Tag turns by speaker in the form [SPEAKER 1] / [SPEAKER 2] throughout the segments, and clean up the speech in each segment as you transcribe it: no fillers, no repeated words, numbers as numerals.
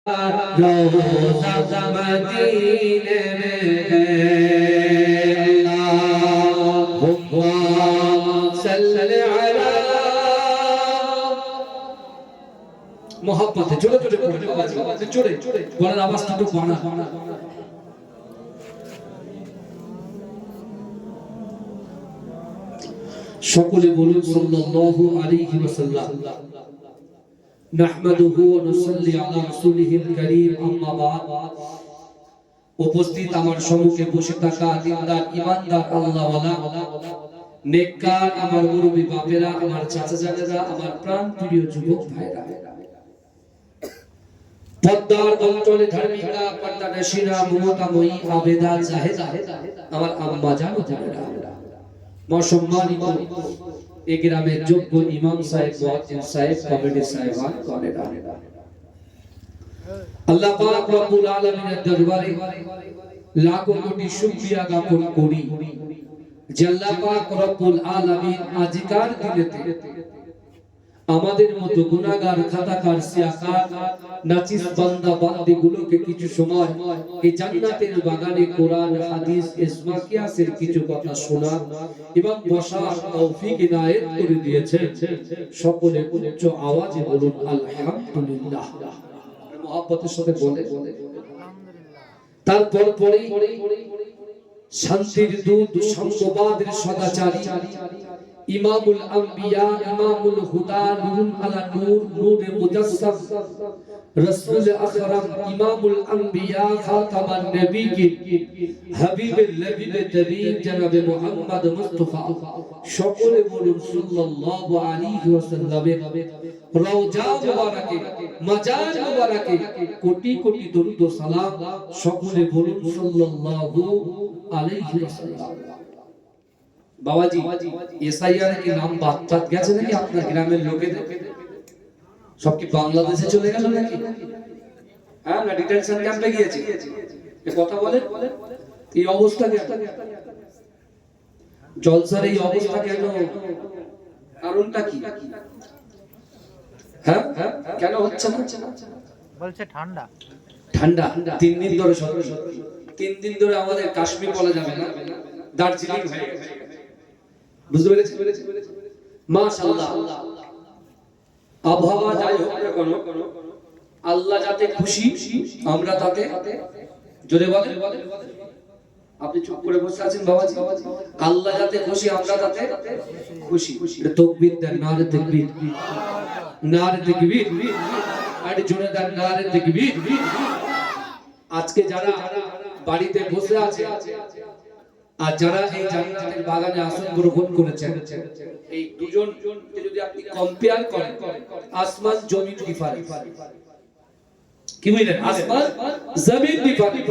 [SPEAKER 1] रोज़ा मदीने में अल्लाहुम्मा सल्लि अला मोहब्बत जोरे जोरे पढ़ो आवाज जोरे गलाর আওয়াজটা একটু বাড়া সকলে বলুন সাল্লাল্লাহু আলাইহি ওয়াসাল্লাম নাহমাদুহু ওয়া নুসাল্লি আলা রাসূলিহিল কারীম আম্মা বা'দ উপস্থিত আমার সম্মুখে বসে থাকা দিনদার ঈমানদার আল্লাহওয়ালা নেককার আমার মুরব্বি বাপেরা আমার চাচা জানেরা আমার প্রাণপ্রিয় যুবক ভাইরা পদ্মার অঞ্চলে ধার্মিকরা পর্দানশীরা মমতাময়ী আবেদা জাহেদা আমার আম্মা জানো জানেরা সম্মানিত এই গ্রামের যোগ্য ইমাম সাহেব মুয়াজ্জিন সাহেব কমিটি সাহেবান করেরা আল্লাহ পাক রব্বুল আলামিনের দরবারে লাখো কোটি শুকরিয়া জ্ঞাপন করি যে আল্লাহ পাক রব্বুল আলামিন আজিকার দিনেতে আমাদের মতো গুনাহগার খাতাকার সিয়াকার নাচিস বান্দা বান্দিগুলোকে কিছু সময় এই জান্নাতের বাগানে কোরআন হাদিস ইজমা কিয়াসের কিছু কথা শোনা এবং বসার তৌফিক ইনায়েত করে দিয়েছেন সকলে উচ্চ আওয়াজে বলুন আলহামদুলিল্লাহ মহব্বতের সাথে বলে তারপর পরে শান্তির দূত সত্যবাদের সদাচারী ইমামুল আম্বিয়া ইমামুল হুদা নূরুন আলা নূর নূরে মুজাসসাম রাসূল আকরাম ইমামুল আম্বিয়া খাতামান নবিয়্যিন হাবিবুল নবীয়ে তরিক জনাবে মুহাম্মদ মুস্তাফা সকলে বলুন সাল্লাল্লাহু আলাইহি ওয়াসাল্লামের রওজা মুবারাকে মাজার মুবারাকে কোটি কোটি দরুদ ও সালাম সকলে বলুন সাল্লাল্লাহু আলাইহি ওয়াসাল্লাম বাবাজি এসআইআর কি নাম বাদ গেছে নাকি আপনার গ্রামের লোকেদের সব কি বাংলাদেশে চলে গেল নাকি হ্যাঁ না ডিটেনশন ক্যাম্পে গিয়েছে এই কথা বলেন এই অবস্থা কেন জলসার এই অবস্থা কেন কারণটা কি হ্যাঁ কেন হচ্ছে না
[SPEAKER 2] বলছে ঠান্ডা
[SPEAKER 1] ঠান্ডা 3 দিন ধরে 3 দিন ধরে আমাদের কাশ্মীর বলা যাবে না দার্জিলিং হয়ে গেছে বুঝতে পেরেছি মাশাআল্লাহ আবহাওয়া যাই হোক না কেন আল্লাহ যাতে খুশি আমরা তাতে জোরে বলেন আপনি চুপ করে বসে আছেন বাবাজি আল্লাহ যাতে খুশি আমরা তাতে খুশি এটা তাকবীর দেন নারে তাকবীর নারে তাকবীর আর জোরে দেন নারে তাকবীর আজকে যারা বাড়িতে বসে আছে আর যারা এই জান্নাতের বাগানে আসন গ্রহণ করেছেন এই দুজনকে যদি আপনি কম্পেয়ার করেন আসমান জমিন ডিফারেন্স কি বুঝলেন আসমান জমিন ডিফারেন্স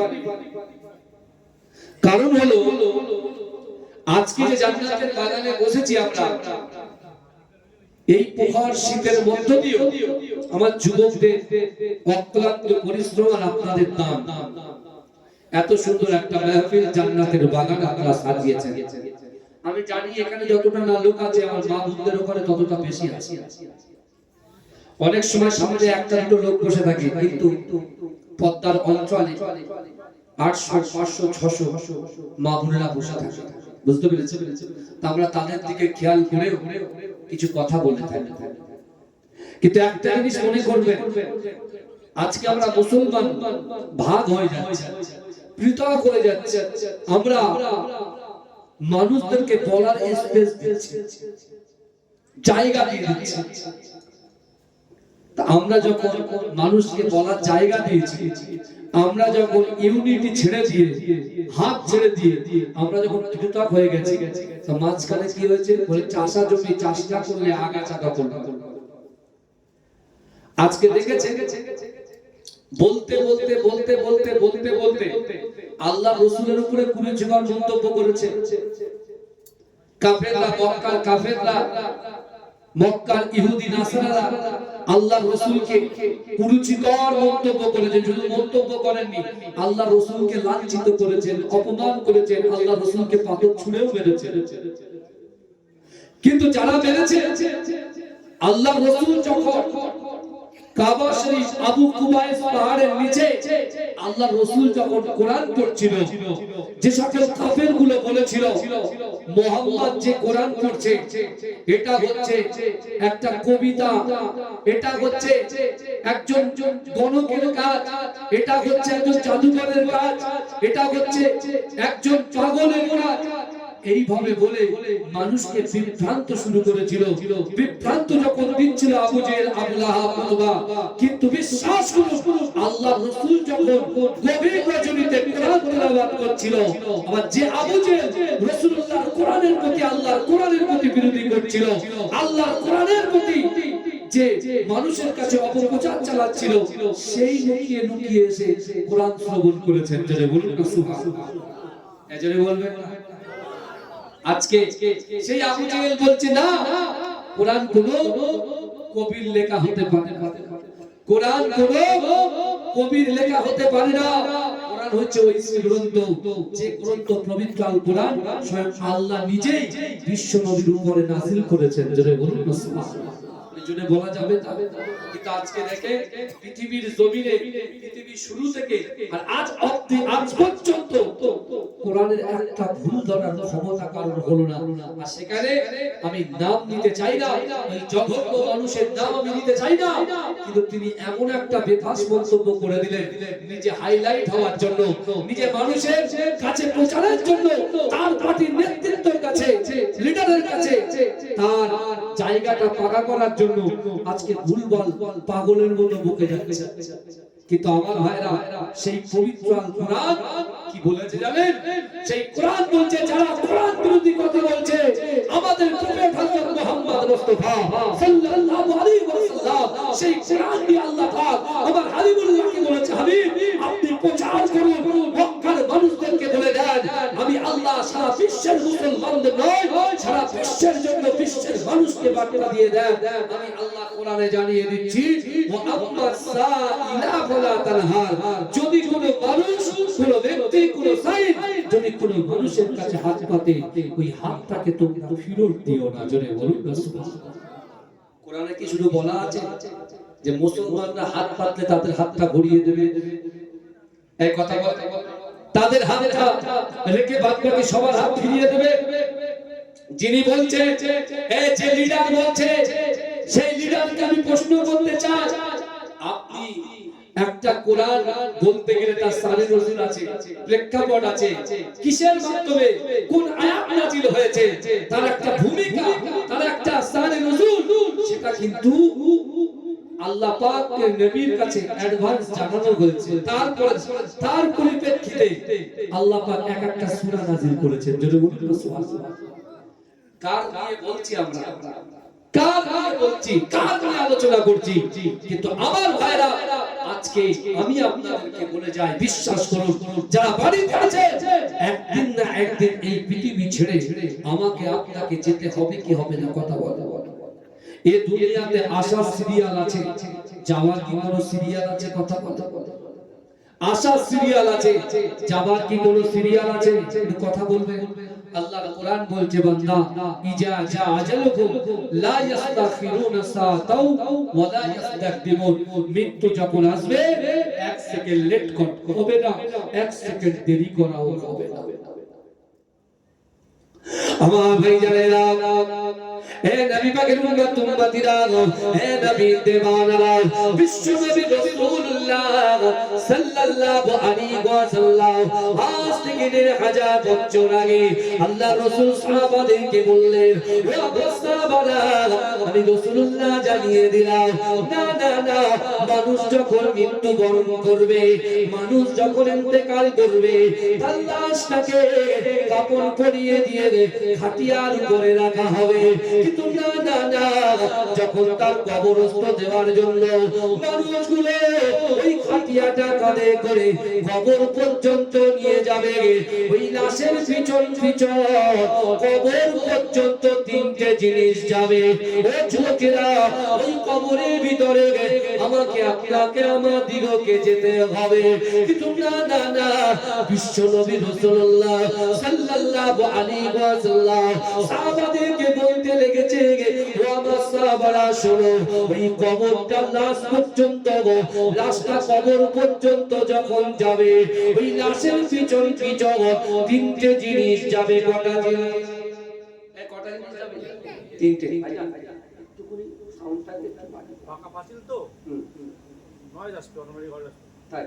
[SPEAKER 1] কারণ হলো আজকে যে জান্নাতের বাগানে বসেছি আমরা এই প্রখর শীতের মধ্য দিয়ে আমার যুবকদের অক্লান্ত পরিশ্রম আর আপনাদের দান এত সুন্দর একটা মাহফিল জান্নাতের বাগান আপনারা সাজিয়েছেন আমি জানি এখানে যতটা না লোক আছে আমার মা বোনদের উপরে ততটা বেশি আছে অনেক সময় সামনে একটা দুটো লোক বসে থাকে কিন্তু পদ্মার অঞ্চলে 800 500 600 মা বোনেরা বসে থাকে বুঝতে পেরেছেন তা আমরা তাদের দিকে খেয়াল করে কিছু কথা বলতে থাকি কিন্তু একটা জিনিস মনে করবেন আজকে আমরা মুসলমান ভাগ হয়ে যাচ্ছে পৃথক হয়ে যাচ্ছে আমরা মানুষদেরকে বলার স্পেস দিচ্ছি জায়গা দিয়ে দিচ্ছি তা আমরা যখন মানুষকে বলার জায়গা দিয়েছি আমরা যখন ইউনিটি ছেড়ে দিয়ে হাত ছেড়ে দিয়ে আমরা যখন পৃথক হয়ে গেছি তো মাঝখানে কি হয়েছে বলে চাষা জমি চাষ না করলে আগাছাটা করবে আজকে দেখেছে বলতে বলতে বলতে বলতে বলতে বলতে আল্লাহ রাসূলের উপরে কুরুচিকর মন্তব্য করেছে কাফেররা মক্কার কাফেররা মক্কার ইহুদি নাসারারা আল্লাহ রাসূলকে কুরুচিকর মন্তব্য করেছে শুধু মন্তব্য করেননি আল্লাহ রাসূলকে লাঞ্ছিত করেছেন অপমান করেছেন আল্লাহ রাসূলকে পাথর ছুঁড়েও মেরেছেন কিন্তু যারা মেরেছে আল্লাহ রাসূল যখন কাবা শরীফ আবু কুবাইস পাহাড়ের নিচে আল্লাহ রাসূল যখন কোরআন পড়ছিল, যে সকল কাফের গুলো বলেছিল মুহাম্মদ যে কোরআন পড়ছে এটা হচ্ছে একটা কবিতা, এটা হচ্ছে একজন গণকের কাজ, এটা হচ্ছে একজন জাদুকরের কাজ, এটা হচ্ছে একজন পাগলের কাজ, এইভাবে বলে মানুষকে বিভ্রান্ত শুরু করেছিল। বিভ্রান্ত যখন দিচ্ছিল আবু জেহেল, আবু লাহাব, উতবা, কিন্তু বিশ্বাস করুন আল্লাহর রাসূল যখন গভীর রজনীতে কোরআন তেলাওয়াত করছিল, আবার যে আবু জেহেল রাসূলুল্লাহর কোরআনের প্রতি, আল্লাহর কোরআনের প্রতি বিরোধী করছিল, আল্লাহর কোরআনের প্রতি যে মানুষের কাছে অপপ্রচার চালাচ্ছিল, সেই লুকিয়ে লুকিয়ে এসে কোরআন শ্রবণ করেছেন। যারা বলুন না সুবহানাল্লাহ, এজন্য বলবেন না। আজকে সেই আবু জেহেল বলছে না, কোরআন কোন কবির লেখা হতে পারে না, কোরআন কোন কবির লেখা হতে পারে না। কোরআন হচ্ছে ওই গ্রন্থ, যে গ্রন্থ পবিত্র আল কোরআন স্বয়ং আল্লাহ নিজেই বিশ্ব নবীর উপরে নাযিল করেছেন। যারা বলুন না সুবহানাল্লাহ, এজন্য বলা যাবে না। কিন্তু আজকে দেখে পৃথিবীর জমিনে, পৃথিবীর শুরু থেকে আর আজ অবধি, আজ পর্যন্ত কোরআনের একটা ভুল ধরার ক্ষমতা কারণ হলো না। আর সেখানে আমি নাম নিতে চাই না, ওই জঘন্য মানুষের নাম আমি নিতে চাই না, কিন্তু তিনি এমন একটা বেফাস মন্তব্য করে দিলেন নিজে হাইলাইট হওয়ার জন্য, নিজে মানুষের কাছে প্রচারের জন্য, তার পার্টির নেতৃত্বের কাছে, লিডারের কাছে তার জায়গাটা পাকা করার জন্য আজকে ভুলভাল পাগলের মতো বকে যাচ্ছে। কিন্তু আমার ভাইরা, সেই পবিত্র আল কোরআন কি বলেছে জানেন? সেই কোরআন বলছে যারা কোরআন বিরোধী কথা বলছে, আমাদের প্রফেট হযরত মুহাম্মদ মুস্তাফা সাল্লাল্লাহু আলাইহি ওয়াসাল্লাম, সেই কোরআন দিয়ে আল্লাহ পাক আমার হাবিবুল্লাহকে বলেছে, হাবিব আপনি প্রচার করুন, মক্কার মানুষদেরকে বলে দেন আমি আল্লাহ সারা বিশ্বের মুসলমানদের নয়, সারা বিশ্বের জন্য বিশ্বের মানুষকে বার্তা দিয়ে দেন আমি আল্লাহ কোরআনে জানিয়ে দিচ্ছি, ওয়া আম্মা সাইলা ফালা তানহার, যদি কোনো মানুষ, কোনো ব্যক্তি, কোনো সাইদ যদি কোনো মানুষের কাছে হাত পাতে, ওই হাতটাকে তোমরা ফেরত দিও না। জোরে বলুন না সুবহানাল্লাহ। কোরআনে কি শুধু বলা আছে যে মুসলমানরা হাত পাতলে তাদের হাতটা ঘুরিয়ে দেবে? এই কথা বলতে তাদের হাতটা রেখে বাদবাকি সবার হাত ফিরিয়ে দেবে? যিনি বলছে, এই যে লিডার বলছে, সেই লিডারকে আমি প্রশ্ন করতে চাই, আপনি একটা কোরআন বলতে গেলে তার সানে নজরুল আছে, প্রেক্ষাপট আছে, কিসের মাধ্যমে কোন আয়াত নাযিল হয়েছে, তার একটা ভূমিকা, তার একটা সানে নজরুল, সেটা কিন্তু আল্লাহ পাকের নবীর কাছে অ্যাডভান্স জানানো হয়েছে। তার পরিপ্রেক্ষিতে আল্লাহ পাক এক একটা সূরা নাযিল করেছেন। যদি বলুন সুবহানাল্লাহ। কার নিয়ে বলছি আমরা, কার নিয়ে বলছি, কার নিয়ে আলোচনা করছি? কিন্তু আমার ভাইরা, আজকে আমি আপনাদেরকে বলে যাই, বিশ্বাস করুন যারা বাড়িতে আছে, একদিন না একদিন এই পৃথিবী ছেড়ে আমাকে আপনাকে যেতে হবে কি হবে না? কথা বলে এই দুনিয়াতে আসার সিরিয়াল আছে, যাওয়ার কি কোনো সিরিয়াল আছে? কথা বলে আসার সিরিয়াল আছে, যাওয়ার কি কোনো সিরিয়াল আছে? কথা বলবে। আল্লাহর কোরআন বলছে, বান্দা ইজা জা আজালুকুম লা ইস্তাখিরুনা সাতাও ওয়া লা ইস্তাকদিমুন, মৃত্যু যখন আসবে এক সেকেন্ড লেট হবে না, এক সেকেন্ড দেরি করাও হবে না। আমার ভাই জানেরা, হে নবী পাকের উম্মত উম্মতিরা, হে নবী দেওয়ানারা, বিশ্ব নবী রাসূলুল্লাহ সাল্লাল্লাহু আলাইহি ওয়াসাল্লাম আজ থেকে ১৫০০ বছর আগে আল্লাহ রাসূল সাহাবাদেরকে বললেন, ও সাহাবারা, আমি রাসূলুল্লাহ জানিয়ে দিলাম, না না না, মানুষ যখন মৃত্যুবরণ করবে, মানুষ যখন ইন্তেকাল করবে, তার লাশটাকে কাফন পরিয়ে দিয়ে খাটিয়ার উপরে রাখা হবে। কিন্তু না না না, যখন তার কবরস্থ দেওয়ার জন্য মানুষগুলো ওই খাটিয়া হাতিয়াটা কাঁধে করে কবর পর্যন্ত নিয়ে যাবে। ওই লাশের পিছন পিছন কবর পর্যন্ত তিনটে জিনিস যাবে। ও যুবকেরা, ওই কবরের ভিতরে আমাকে আপনাকে আমাদিগকে যেতে হবে। কিন্তু না না না, বিশ্ব নবী রাসূলুল্লাহ সাল্লাল্লাহু আলাইহি ওয়াসাল্লাম সাহাবাদেরকে বলতে লেগেছে, ও আমার সাহাবারা শোনো, ওই কবরটা লাশ পর্যন্ত, লাশটা কবর পর্যন্ত যখন যাবে, ওই লাশের পিছন পিছন তিনটে জিনিস যাবে। কটা জিনিস? কটা জিনিস যাবে? তিনটে। একটুখানি সাউন্ডটা একটু বাড়ি।
[SPEAKER 2] পাকা পাঁচিল তো নয় আসছে অটোমেটিক ঘরে আসছে।
[SPEAKER 1] তাই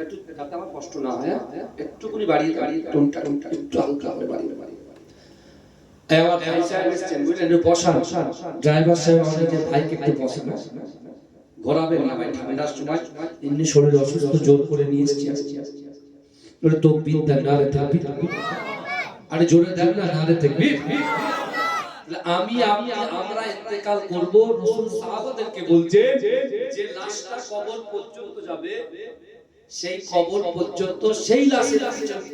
[SPEAKER 1] একটু যাতে আমার কষ্ট না হয়, একটুখানি বাড়িয়ে বাড়িয়ে টোনটা একটু হালকা করে বাড়িয়ে বাড়িয়ে। এবার ভাই সাহেব এসেছেন, বুঝলেন, একটু বসান। ড্রাইভার সাহেব আমাদেরকে ভাইকে একটু বসান। ঘোরাবেন না ভাই, ঠান্ডার সময় এমনি শরীর অসুস্থ, জোর করে নিয়ে এসেছি। ওরে তাকবীর দেন, নারে তাকবীর। আরে জোরে দেন না, নারে তাকবীর। আমরা ইন্তেকাল করব, রাসূল সাহাবাদেরকে বলছে যে লাশটা কবর পর্যন্ত যাবে, সেই কবর পর্যন্ত সেই লাশের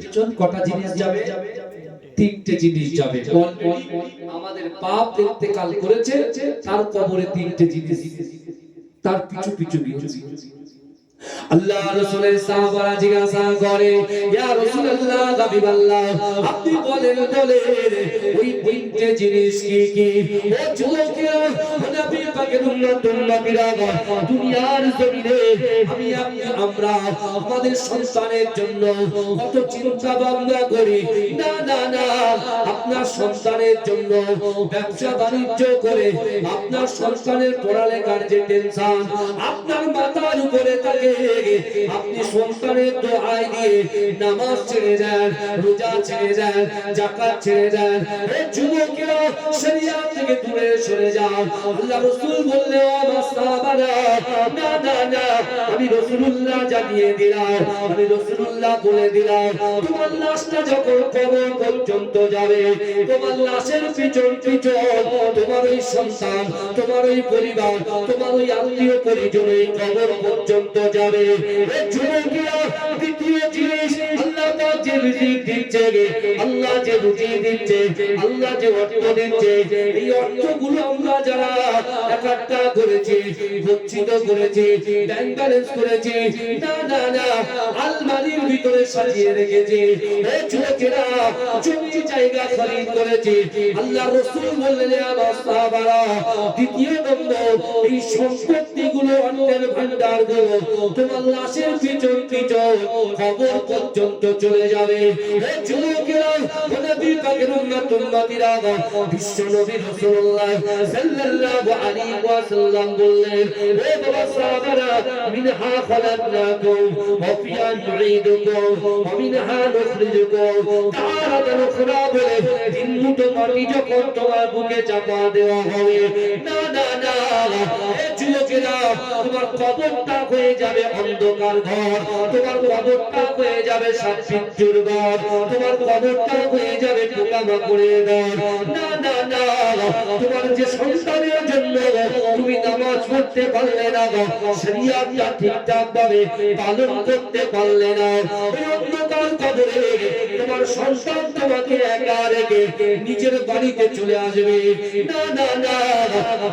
[SPEAKER 1] পিছন কটা জিনিস যাবে? তিনটে জিনিস যাবে। আমাদের বাপ ইন্তেকাল করেছে, তার কবরে তিনটে জিনিস, তার পিছু পিছু পিছু। আল্লাহ রাসূলের সাহাবারা জিজ্ঞাসা করে, ইয়া রাসূলুল্লাহ, হাবিবাল্লাহ, আপনি বলেন ওই তিনটে জিনিস কি কি? ও যুবকেরা, নবী পাকের উম্মতুল নবীরা, দুনিয়ার জমিনে আমি আমরা আমাদের সন্তানের জন্য কত চিন্তা ভাবনা করি। না না না, আপনার সন্তানের জন্য ব্যবসা বাণিজ্য করে আপনার সন্তানের পড়ালেখার যে টেনশন আপনার মাথার উপরে থাকে, আপনি সন্তানের দোহাই দিয়ে নামাজ ছেড়ে দেন, রোজা ছেড়ে দেন, যাকাত ছেড়ে দেন। এই যুবকেরা, শরিয়াত থেকে দূরে সরে যাও। আল্লাহ রাসূল বললেন, আমার সাহাবারা, না না না, আমি রাসূলুল্লাহ জানিয়ে দিলাম, আমি রাসূলুল্লাহ বলে দিলাম, তোমার লাশটা যখন কবর পর্যন্ত যাবে, তোমার লাশের পিছন পিছন তোমার ওই সন্তান, তোমার ওই পরিবার, তোমার ওই আত্মীয় পরিজন এই কবর পর্যন্ত যাবে। এই যুবকেরা, দ্বিতীয় জিনিস, আল্লাহ পাক যে রিজিক দিচ্ছে, আল্লাহ যে রুজি দিচ্ছে, আল্লাহ যে অর্থ দিচ্ছে, এই অর্থগুলো আমরা যারা একটা করেছি, গচ্ছিত করেছি, ব্যাংক ব্যালেন্স করেছি, না না না, আলমারির ভিতরে সাজিয়ে রেখেছি। এই যুবকেরা, জমি জায়গা খরিদ করেছি। আল্লাহ রাসূল বললেন, আমার সাহাবারা, দ্বিতীয় নম্বর, এই সম্পত্তিগুলো, অন্যের ভান্ডারগুলো তোমার লাশের পিছন পিছন কবর পর্যন্ত চলে যাবে। এই যুবকেরা, নবী পাকের উম্মতুল নবীরা, বিশ্ব নবী রাসূলুল্লাহ সাল্লাল্লাহু আলাইহি ওয়াসাল্লাম বললেন, ও বাবা সাহাবারা, মিনহা খালাকনাকুম ওয়া ফিহা নুঈদুকুম ওয়া মিনহা নুখরিজুকুম তারাতান উখরা। বলে তিন মুঠো মাটি যখন তোমার বুকে চাপা দেওয়া হবে, না না না, এই যুবকেরা, তোমার কবরটা হয়ে যাবে অন্ধকার ঘর, তোমার কবরটা হয়ে যাবে সাতপিচ্ছুর ঘর, তোমার কবরটা হয়ে যাবে পোকামাকড়ের ঘর। না না না, তোমার যে সন্তানের জন্য তুমি নামাজ পড়তে পারলে না, শরিয়াতটা ঠিকঠাক ভাবে পালন করতে পারলে না, ওই অন্ধকার কবরে তোমার সন্তান তোমাকে একা রেখে নিজের বাড়িতে চলে আসবে। না না না,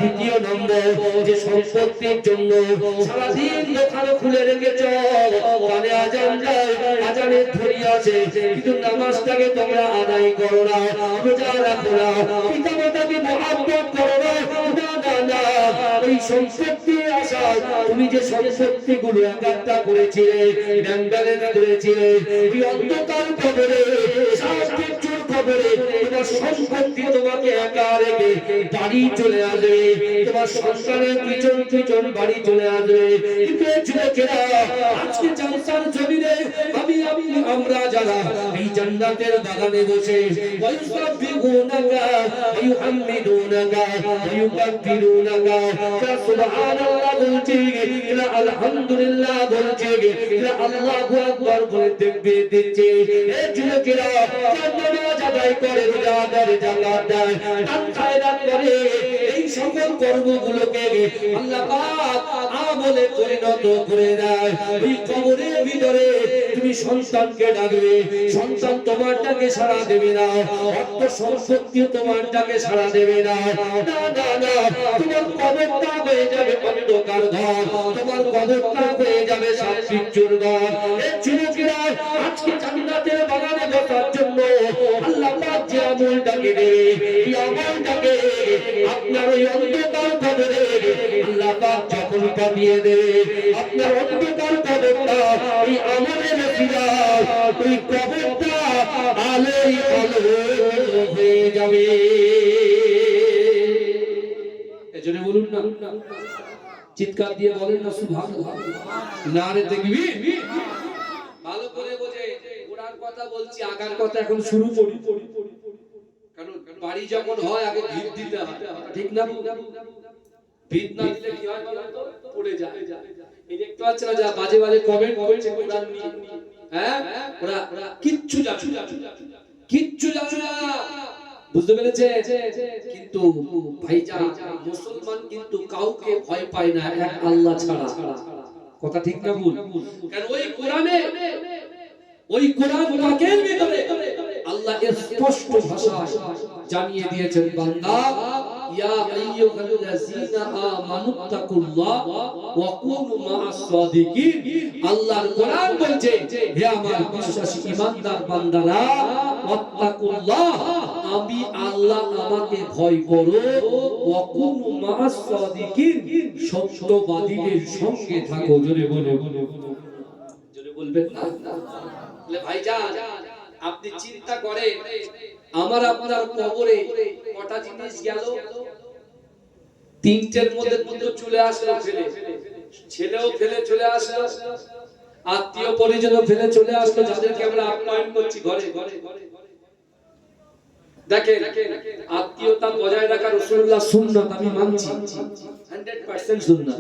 [SPEAKER 1] দ্বিতীয় নম্বর, যে সম্পত্তির জন্য সারাদিন দোকান খুলে রেখেছ, কানে আজান যায়, আজানের ধ্বনি আসে, কিন্তু নামাজটাকে তোমরা আদায় করো না, রোজা রাখো না, পিতা মাতাকে মহব্বত করো না। না না না, ওই সম্পত্তির আশায় তুমি যে সম্পত্তিগুলো একাত্তা করেছিলে, ব্যাংক ব্যালেন্স করেছিলে, ওই অন্ধকার কবরে, সাতপিচ্ছুর কবরে তোমার সম্পত্তি তোমাকে একা রেখে বাড়ি চলে আসবে, তোমার সন্তানের পিছন পিছন বাড়ি চলে আসবে। কিন্তু যুবকেরা, আজকে জান্নাতের জমিনে আমরা যারা এই জান্নাতের বাগানে বসে ওয়ায়ুসাব্বিহুনাকা ওয়ায়ুহাম্মিদুনাকা ওয়ায়ুকাব্বিরুনাকা, সুবহানাল্লাহ বলছি, আলহামদুলিল্লাহ বলছি, আল্লাহু আকবার বলে তাকবীর দিচ্ছে। এই যুবকেরা, নামাজ আদায় করে, রোজা করে, যাকাত দেয়, দান খায়রাত করে, এই সকল কর্মগুলোকে আল্লাহ পাক আমলে পরিণত করে দেয়। ওই কবরের ভিতরে তুমি সন্তানকে ডাকবে, সন্তান তোমার ডাকে সাড়া দেবে না, অর্থ সম্পত্তি তোমার ডাকে সাড়া দেবে না, না না না, তোমার কবরটা হয়ে যাবে অন্ধকার ঘর, তোমার কবরটা হয়ে যাবে সাতবিচ্ছুর ঘর। এই যুবকেরা আজকে জান্নাতের বাগানে বসার জন্য আল্লাহ পাক যে আমলটাকে দেবে, এই আমলটাকে আপনার ওই অন্ধকার কবরে আল্লাহ পাক যখন পাঠিয়ে দেবে, আপনার অন্ধকার কবরটা এই আমলের ফিরায় ওই কবরটা আলোয় আলো হয়ে যাবে। এজন্য বলুন না, চিৎকার দিয়ে বলেন না সুবহানাল্লাহ, নারে তাকবীর। ভালো করে বোঝে, কোরআন কথা বলছি, আগার কথা এখন শুরু করি। কারণ বাড়ি যখন হয় আগে ভিত দিতে হয়, ঠিক না? ভিত না দিলে কি হয় বলেন তো? পড়ে যায়। এই দেখতে পাচ্ছেন না যা বাজে বাজে কমেন্ট করছে কোরআন নিয়ে, হ্যাঁ, ওরা কিচ্ছু জানে না, কিচ্ছু জানে না, বুঝতে পেরেছে? কিন্তু ভাইজান, মুসলমান কিন্তু কাউকে ভয় পায় না এক আল্লাহ ছাড়া। কথা ঠিক না ভুল? কারণ ওই কোরআনে, ওই কোরআন পাকের ভিতরে আল্লাহ স্পষ্ট ভাষায় জানিয়ে দিয়েছেন, বান্দা ইয়া আইয়ুহাল্লাযীনা আমানুত্তাকুল্লাহ ওয়া কুনু মা'আস সাদিকিন। আল্লাহর কোরআন বলছে, হে আমার বিশ্বাসী ঈমানদার বান্দারা, ওয়াত্তাকুল্লাহ, আমি আল্লাহ আমাকে ভয় করো, ওয়া কুনু মা'আস সাদিকিন, সত্যবাদীদের সঙ্গে থাকো। জোরে বলো, জোরে বলবেন না? বলে ভাইজান, আপনি চিন্তা করে আমার আপনার কবরে কটা জিনিস গেল? তিনটের মধ্যে দুটো চলে আসলো ফেলে, ছেলেও ফেলে চলে আসলো, আত্মীয় পরিজনও ফেলে চলে আসলো, যাদেরকে আমরা আপ্যায়ন করছি ঘরে ঘরে। দেখেন, আত্মীয়তা বজায় রাখা রাসূলুল্লাহ সুন্নাত, আমি মানছি 100% সুন্নাত।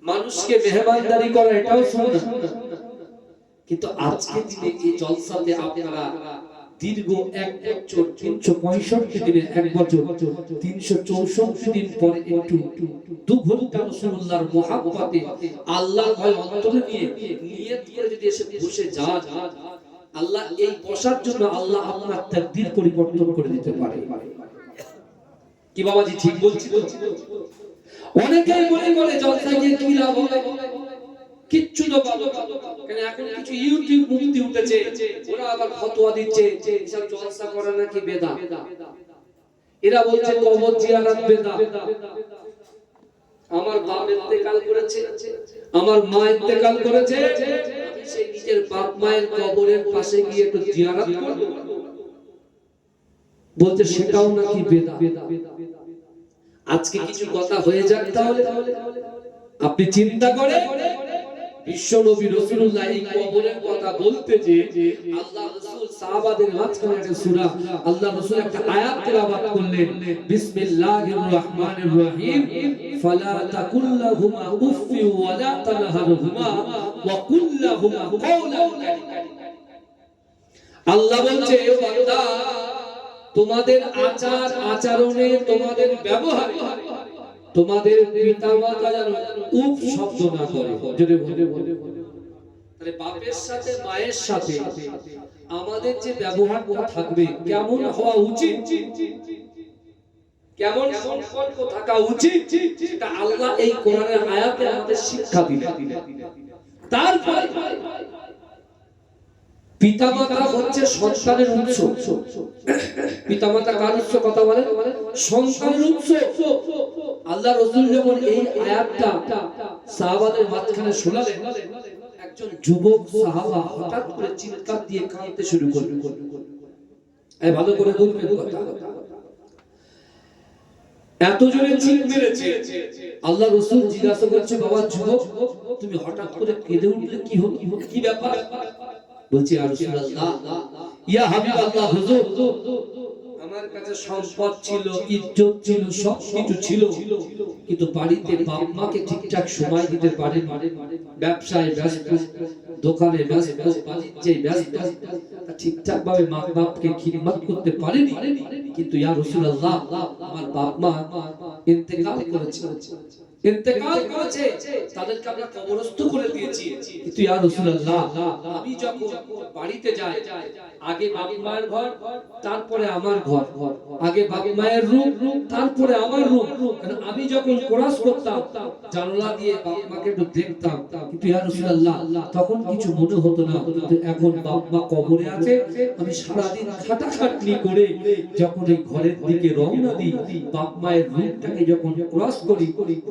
[SPEAKER 1] মানুষকে মেহমানদারি করা এটাও সুন্নাত। কিন্তু আজকে দিনে এই জলসাতে আপনারা দীর্ঘ 1 বছর 365 দিনে 1 বছর 364 দিন পরে একটু 2 ঘন্টা রাসূলুল্লাহর মুহাব্বতে আল্লাহর ভয় অন্তরে নিয়ে নিয়ত করে যদি এসে বসে যান, আল্লাহ এই বসার জন্য আল্লাহ আপনার তাকদীর পরিবর্তন করে দিতে পারে। কি বাবাজি ঠিক বলছি তো? অনেকেই মনে করে জলসায় গিয়ে কি লাভ হবে, কিচ্ছু তো পাবো না। কারণ এখন কিছু ইউটিউব মুফতি উঠেছে, ওরা আবার ফতোয়া দিচ্ছে এসব জলসা করা নাকি বেদাত। এরা বলছে কবর জিয়ারত বেদাত। আমার বাপ ইন্তেকাল করেছে, আমার মা ইন্তেকাল করেছে, আমি সেই নিজের বাপ মায়ের কবরের পাশে গিয়ে একটু জিয়ারত করব, বলতে সেটাও নাকি বেদাত। আজকে কিছু কথা হয়ে যাক তাহলে। আপনি চিন্তা করে বিশ্ব নবী রাসূলুল্লাহ এই কবরের কথা বলতে যে আল্লাহ রাসূল সাহাবাদের মাঝখানে একটা সূরা, আল্লাহ রাসূল একটা আয়াত তেলাওয়াত করলেন, বিসমিল্লাহির রহমানির রহিম, ফালা তাকুল্লাহুমা উফি ওয়া লা তানহারহুমা ওয়া কুল্লাহুমা কাওলান কারীমা। আল্লাহ বলছে, ও বান্দা, তোমাদের আচার আচরণে, তোমাদের ব্যবহারে তোমাদের পিতামাতা যেন উফ শব্দ না করে। যদি তাহলে বাপের সাথে মায়ের সাথে আমাদের যে ব্যবহারটা থাকবে, কেমন হওয়া উচিত, কেমন সম্পর্ক থাকা উচিত, সেটা আল্লাহ এই কোরআনের আয়াতে আমাদের শিক্ষা দিলেন। তারপরে পিতামাতা হচ্ছে সন্তানের উৎস। পিতামাতা কার উৎস? কথা বলেন, সন্তানের উৎস। আল্লাহ রাসূল যখন এই আয়াতটা সাহাবাদের মাঝখানে শোনালেন, একজন যুবক সাহাবা হঠাৎ করে চিৎকার দিয়ে কাঁদতে শুরু করলেন। এই ভালো করে বলবেন কথা। এত জোরে চিৎ মেরেছে, আল্লাহ রাসূল জিজ্ঞাসা করছে, বাবা যুবক, তুমি হঠাৎ করে কেঁদে উঠলে, কি হলো, কি ব্যাপার? বলছি, ইয়া রাসূলুল্লাহ, ইয়া হাবিবাল্লাহ, হুজুর, আমার কাছে সম্পদ ছিল, ইজ্জত ছিল, সব কিছু ছিল, কিন্তু বাড়িতে বাপ মাকে ঠিকঠাক সময় দিতে পারিনি। ব্যবসায় ব্যস্ত, দোকানে ব্যস্ত, বাণিজ্যে ব্যস্ত, ঠিকঠাক ভাবে মা বাপকে খিদমত করতে পারিনি। কিন্তু ইয়া রাসূলুল্লাহ আমার বাপ মা ইন্তেকাল করেছে, তাদেরকে আমরা কবরস্থ করে দিয়েছি, কিন্তু ইয়া রাসূলুল্লাহ আমি যখন বাড়িতে যাই আগে বাপ মায়ের ঘর তারপরে আমার ঘর, আগে বাপ মায়ের রুম তারপরে আমার রুম, কারণ আমি যখন কোরাস করতাম জানালা দিয়ে বাপ মাকে একটু দেখতাম, কিন্তু ইয়া রাসূলুল্লাহ তখন কিছু মনে হতো না, কিন্তু এখন বাপ মা কবরে আছে, আমি সারাদিন খাটাখাটনি করে যখন এই ঘরের দিকে রওনা দিই, বাপ মায়ের রুমটাকে যখন ক্রস করি,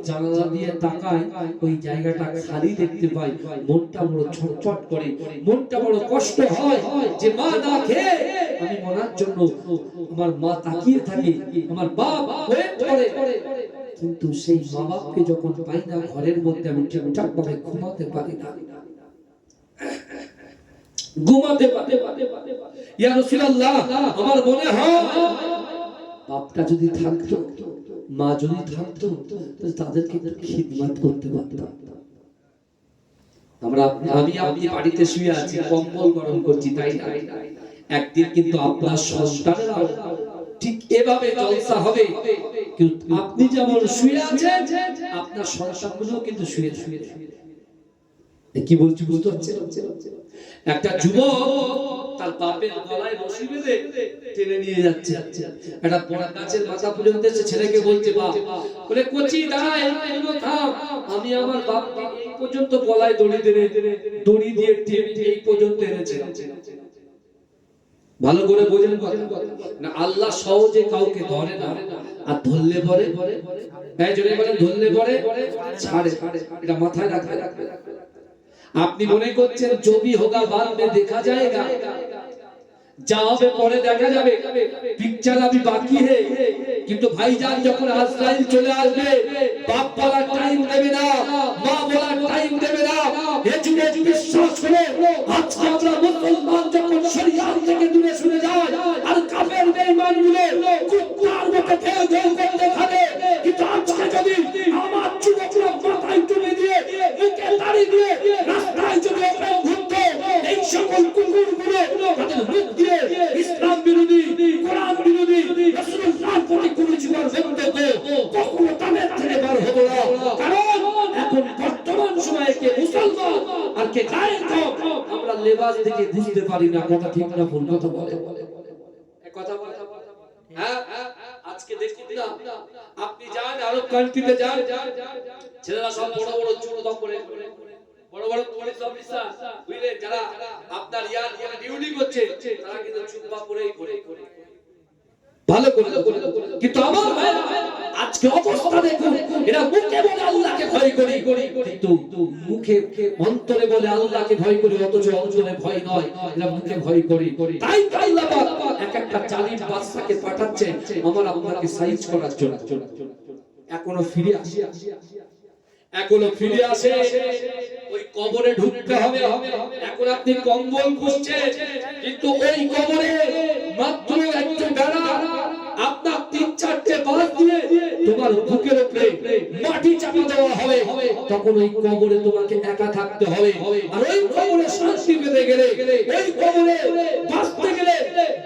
[SPEAKER 1] জানালা দিয়ে তাকাই, ওই জায়গাটা খালি দেখতে পাই, মনটা বড় ছটফট করে, মনটা বড় কষ্ট হয় যে মা না খেয়ে আমি মরার জন্য আমার মা তাকিয়ে থাকে, আমার বাপ ওয়েট করে, কিন্তু সেই মা বাপকে যখন পাই না ঘরের মধ্যে আমি ঠিকঠাক ভাবে ঘুমাতে পারি না, ঘুমাতে পারি। ইয়া রাসূলুল্লাহ আমার মনে হয় বাপটা যদি থাকতো, মা যদি থাকতো, তাহলে তাদেরকে খিদমত করতে পারতাম। আমি আপনি বাড়িতে শুয়ে আছি, কম্বল গরম করছি, তাই না? একদিন কিন্তু আপনার সন্তানেরা ঠিক এভাবে জলসা হবে, কিন্তু আপনি যেমন শুয়ে আছেন আপনার সন্তানগুলো কিন্তু শুয়ে শুয়ে কি বলছি বুঝতে পারছেন? একটা যুবক তার বাপের গলায় রশি বেঁধে টেনে নিয়ে যাচ্ছে, একটা বড় গাছের মাথা পর্যন্ত এসে ছেলেকে বলছে, বাপ বলে কচি দাঁড়া, একটু থাম, আমি আমার বাপকে এই পর্যন্ত গলায় দড়ি দিয়ে এই পর্যন্ত এনেছি। ভালো করে বোঝেন কথা না, আল্লাহ সহজে কাউকে ধরে না, আর ধরলে পরে এই জন্য বলেন ধরলে পরে ছাড়ে, এটা মাথায় রাখবে। আপনি মনে করছেন জবি হোগা বাদ মে দেখা যায়গা, যা হবে পরে দেখা যাবে, পিকচার अभी বাকি है, কিন্তু ভাইজান যখন আজরাইল চলে আসবে বাপ বলার টাইম দেবে না, মা বলার টাইম দেবে না। এ যুবক বিশ্বাস করো, আজকে আমরা মুসলমান যখন শরিয়াত থেকে দূরে সরে যাই আর কাফের বেঈমানগুলো কুত্তার মতো ঘেউ ঘেউ করতে থাকে, কিন্তু আজকে যদি আমার যুবকরা মাথায় তুলে দিয়ে মুখে দাড়ি দিয়ে রাস্তায় যদি ওপেন ঘুরতো, এই সকল কুকুরগুলো তাদের মুখ দিয়ে ইসলাম বিরোধী, কোরআন বিরোধী, রাসূলুল্লাহর প্রতি কুরুচিকর বক্তব্য কখনো তাদের থেকে বার হতো না। কারণ এখন বর্তমান সময়ে কে মুসলমান আর কে গায়ের কম আমরা লেবাস দেখে বুঝতে পারি না। কথা ঠিক না ভুল কথা বলে কথা বলে হ্যাঁ। আজকে দেখুন না, আপনি যান আরব কান্ট্রিতে যান, ছেলেরা সব বড় বড় চুল দম করে, বড় বড় পুলিশ অফিসার বুঝলেন, যারা আপনার ইয়ার ডিউটি করছে তারা কিন্তু চুপা পরেই করে ভালো করে। কিন্তু আমার ভাই আজকে অবস্থা দেখুন, এরা মুখে বলে আল্লাহকে ভয় করি, কিন্তু মুখে অন্তরে বলে আল্লাহকে ভয় করি, অথচ অন্তরে ভয় নয়, এরা মুখে ভয় করি। তাই আল্লাহ পাক এক একটা জালিম বাদশাকে পাঠাচ্ছে আমার আপনাকে সাইজ করার জন্য। এখনো ফিরে আসে, এখনো ফিরে আসে, ওই কবরে ঢুকতে হবে। এখন আপনি কম্বল খুঁজছেন, কিন্তু ওই কবরে মাত্র একটা বেড়া আপনার 3-4টে বাঁশ দিয়ে তোমার বুকের উপরে মাটি চাপা দেওয়া হবে, তখন ওই কবরে তোমাকে একা থাকতে হবে। আর ওই কবরে শান্তি পেতে গেলে, ওই কবরে বাঁচতে গেলে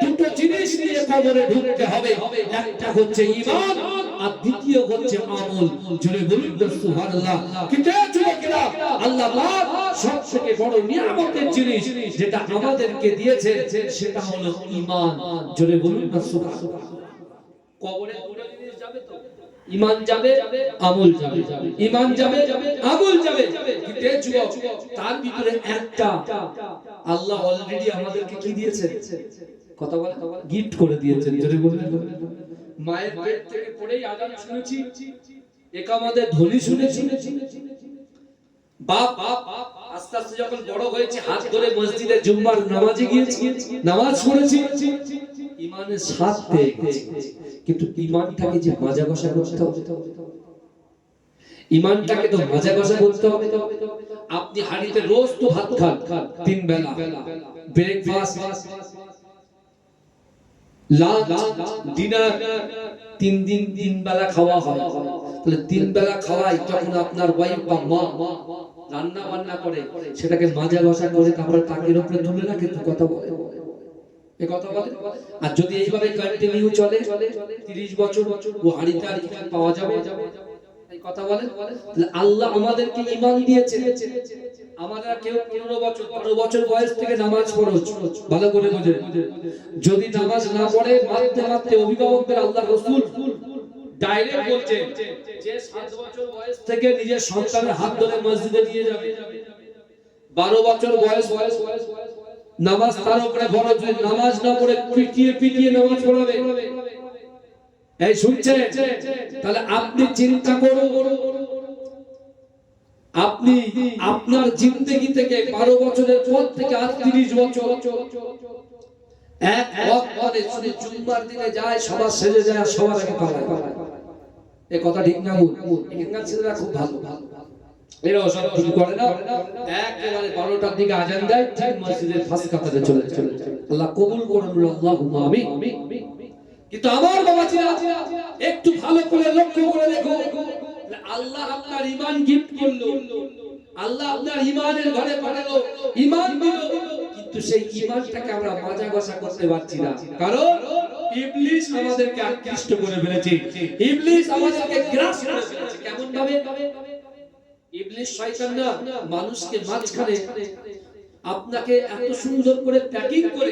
[SPEAKER 1] দুটো জিনিস নিয়ে কবরে ঢুকতে হবে, একটা হচ্ছে ঈমান আর দ্বিতীয় হচ্ছে আমল। জোরে বলুন সুবহানাল্লাহ। কিন্তু যুবকেরা আল্লাহ পাক সবথেকে বড় নিয়ামতের জিনিস যেটা আমাদেরকে দিয়েছে সেটা হলো ঈমান। জোরে বলুন সুবহানাল্লাহ। কবরে দুটো জিনিস যাবে তো, ঈমান যাবে, আমল যাবে, ঈমান যাবে, আমল যাবে। কিন্তু যুবক তার ভিতরে একটা আল্লাহ অলরেডি আমাদেরকে কি দিয়েছেন? কথা বলে গিফট করে দিয়েছেন। জোরে বলুন। মায়ের পেট থেকে পড়েই আযান শুনেছি, একামতের ধ্বনি শুনেছি, বাপ আস্তে আস্তে যখন বড় হয়েছে হাত ধরে মসজিদে জুম্মার নামাজে গিয়েছি, নামাজ পড়েছি, ঈমানের স্বাদ পেয়ে গেছি। কিন্তু ঈমানটাকে যে মাজা ঘষা করতে হবে, ঈমানটাকে তো মাজা ঘষা করতে হবে। আপনি হাড়িতে রোজ তো ভাত খান, 3 বেলা ব্রেকফাস্ট, লাঞ্চ, ডিনার, 3 বেলা খাওয়া হয়। তাহলে 3 বেলা খাওয়াই, যখন আপনার ওয়াইফ বা মা রান্না বান্না করে সেটাকে মাজা ঘষা করে তারপরে তাকের উপরে তুলে রাখে তো কথা বলে। এই কথা বলে। আর যদি এইভাবে কন্টিনিউ চলে 30 বছর ও হাড়িতে আর কি পাওয়া যাবে, এই কথা বলে। তাহলে আল্লাহ আমাদেরকে ঈমান দিয়েছে, আমরা কেউ 15 বছর 12 বছর বয়স থেকে নামাজ ফরজ, ভালো করে বোঝে। যদি নামাজ না পড়ে মারতে মারতে অভিভাবকদের আল্লাহ রাসূল ডাইরেক্ট বলছেন যে 7 বছর বয়স থেকে নিজের সন্তানের হাত ধরে মসজিদে নিয়ে যাবে, 12 বছর বয়স নামাজ তার উপরে ফরজ, নামাজ না পড়ে পিটিয়ে পিটিয়ে নামাজ পড়াবে। এই শুনছেন? তাহলে আপনি চিন্তা করুন, আপনি আপনার জিন্দেগি থেকে 12 বছরের পর থেকে আজ 30 বছর এক ওয়াক্ত পরে শুধু জুম্মার দিনে যায়, সবার সেজে যায়, সবার আগে পালায়। এই কথা ঠিক না ভুল? এখানকার ছেলেরা খুব ভালো, এরা ওসব কিছু করে না, একেবারে 12টার দিকে আজান দেয়, ঠিক মসজিদের ফাঁস কাতারে চলে চলে। আল্লাহ কবুল করুন, আল্লাহুম্মা আমিন। কিন্তু আমার বাবাজিরা একটু ভালো করে লক্ষ্য করে দেখো, আল্লাহ আপনার ঈমান গিফট করলো, আল্লাহ আপনার ঈমানের ঘরে পাঠালো, ঈমান দিল, কিন্তু সেই ঈমানটাকে আমরা মাজা গসা করতে পারছি না, কারণ ইবলিস আমাদেরকে আকৃষ্ট করে ফেলেছে, ইবলিস আমাদেরকে গ্রাস করে ফেলেছে। কেমন ভাবে? ইবলিস শয়তান না, মানুষকে মাঝখানে আপনাকে এত সুন্দর করে প্যাকিং করে,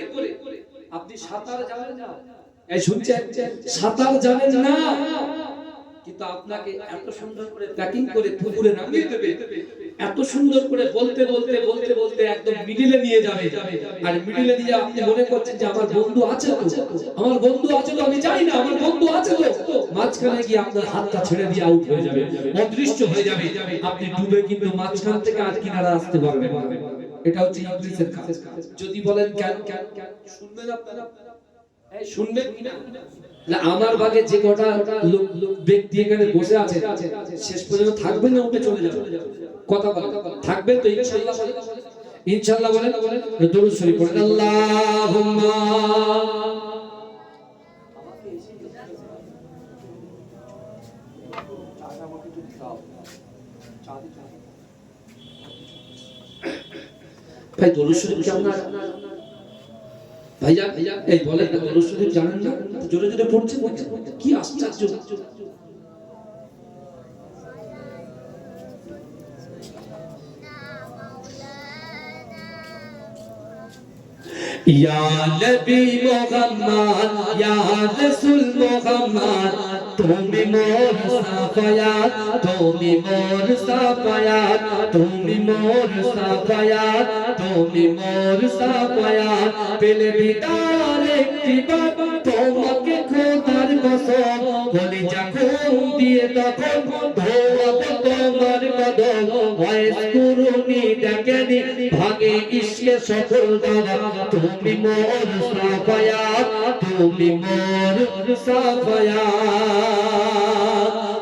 [SPEAKER 1] আপনি সাঁতার জানেন না, এই শুনছেন, সাঁতার জানেন না, কিন্তু আপনাকে এত সুন্দর করে প্যাকিং করে পুকুরে নামিয়ে দেবে, এত সুন্দর করে বলতে বলতে বলতে বলতে একদম মিডিলে নিয়ে যাবে। আর মিডিলে নিয়ে আপনি মনে করছেন যে আমার বন্ধু আছে তো, আমার বন্ধু আছে তো, আমি জানি না আমার বন্ধু আছে তো, মাঝখানে গিয়ে আপনার হাতটা ছেড়ে দিয়ে আউট হয়ে যাবে, অদৃশ্য হয়ে যাবে, আপনি ডুবে কিন্তু মাঝখান থেকে আর কিনারা আসতে পারবেন না। এটা হচ্ছে ইবলিসের কাজ। যদি বলেন কেন কেন কেন, শুনবেন আপনারা? এই শুনবেন কিনা? আমার ভাগে যে কটা ব্যক্তি এখানে বসে আছে শেষ পর্যন্ত থাকবেন না উঠে চলে যাবে? কথা বলেন, থাকবেন তো ইনশাআল্লাহ? ইনশাআল্লাহ বলেন, দরুদ শরীফ পড়েন, আল্লাহুম্মা। ভাই দরুদ শরীফ কেমন? ভাইয়া এই বলেন না, দরুদ শরীফ জানেন না? জোরে জোরে পড়ছে, কি আশ্চর্য! ইয়া নবী মুহাম্মদ, ইয়া রাসূল মুহাম্মদ, তুমি মোর সাফায়াত, তুমি মোর সাফায়াত, তুমি মোর সাফায়াত, তুমি মোর সাফায়াত, পেলে দিদার একটিবার তোমাকে খোদার কসম, কলিজা খুন দিয়ে তখন ধোয়াবো তোমার কদম, ভয়েস কুরুনি দেখেনি ভাগে ইশকে সফল দাদা, তুমি মোর সাফায়াত, তুমি মোর সাফায়াত।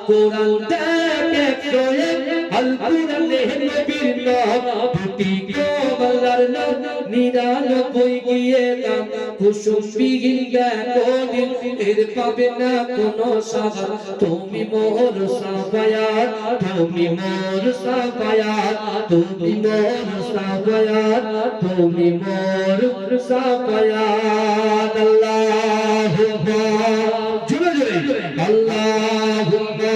[SPEAKER 1] কোরআন দেখে শোয়ে আল কোরআনে নবীর নাম, দুটি কমলার নাম, 99 গিয়ে দাম, কুসুম বিহীন জ্ঞাপন এর পাবে না কোনো সাগর, তুমি মোর সাফায়াত, তুমি মোর সাফায়াত, তুমি মোর সাফায়াত, তুমি মোর সাফায়াত। আল্লাহুম্মা, জোরে জোরে আল্লাহুম্মা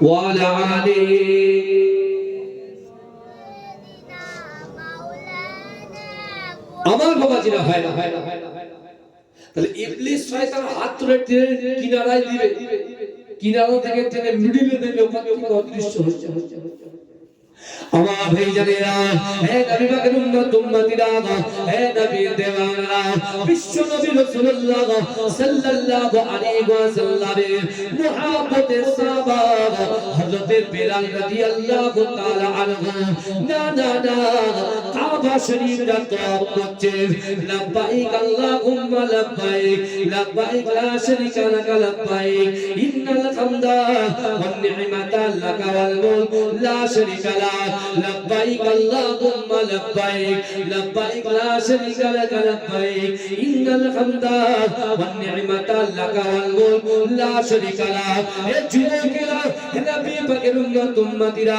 [SPEAKER 1] ওয়া আলা আলিহি। আমার বাবাজিরা হয় না, তাহলে ইবলিস শয়তান হাত ধরে কিনারায় দিবে, কিনারা থেকে টেনে মিডিলে দেবে, ওখান থেকে অদৃশ্য হচ্ছে। আমার ভাইজানেরা, হে নবী পাকের উম্মত উম্মতিরা, হে নবীর দেওয়ানরা, বিশ্ব নবী রাসূলুল্লাহ সাল্লাল্লাহু আলাইহি ওয়াসাল্লামের মুহাব্বতের সাহাবা হযরত বিলাল রাদিয়াল্লাহু তাআলা আনহু না না না কাবা শরীফ তওয়াফ করছে, লাব্বাইক আল্লাহুম্মা লাব্বাইক, লাব্বাইক লা শারীকা লাক লাব্বাইক, ইন্নাল হামদা ওয়ান নি'মাতা লাকা ওয়াল মুলক লা শারীকা লাক, لبيك اللهم لبيك لبيك لا شريك لك لبيك إن الحمد والنعمة لك والملك لا شريك لك يجوكلا نبي পাকের উম্মত উম্মতিরা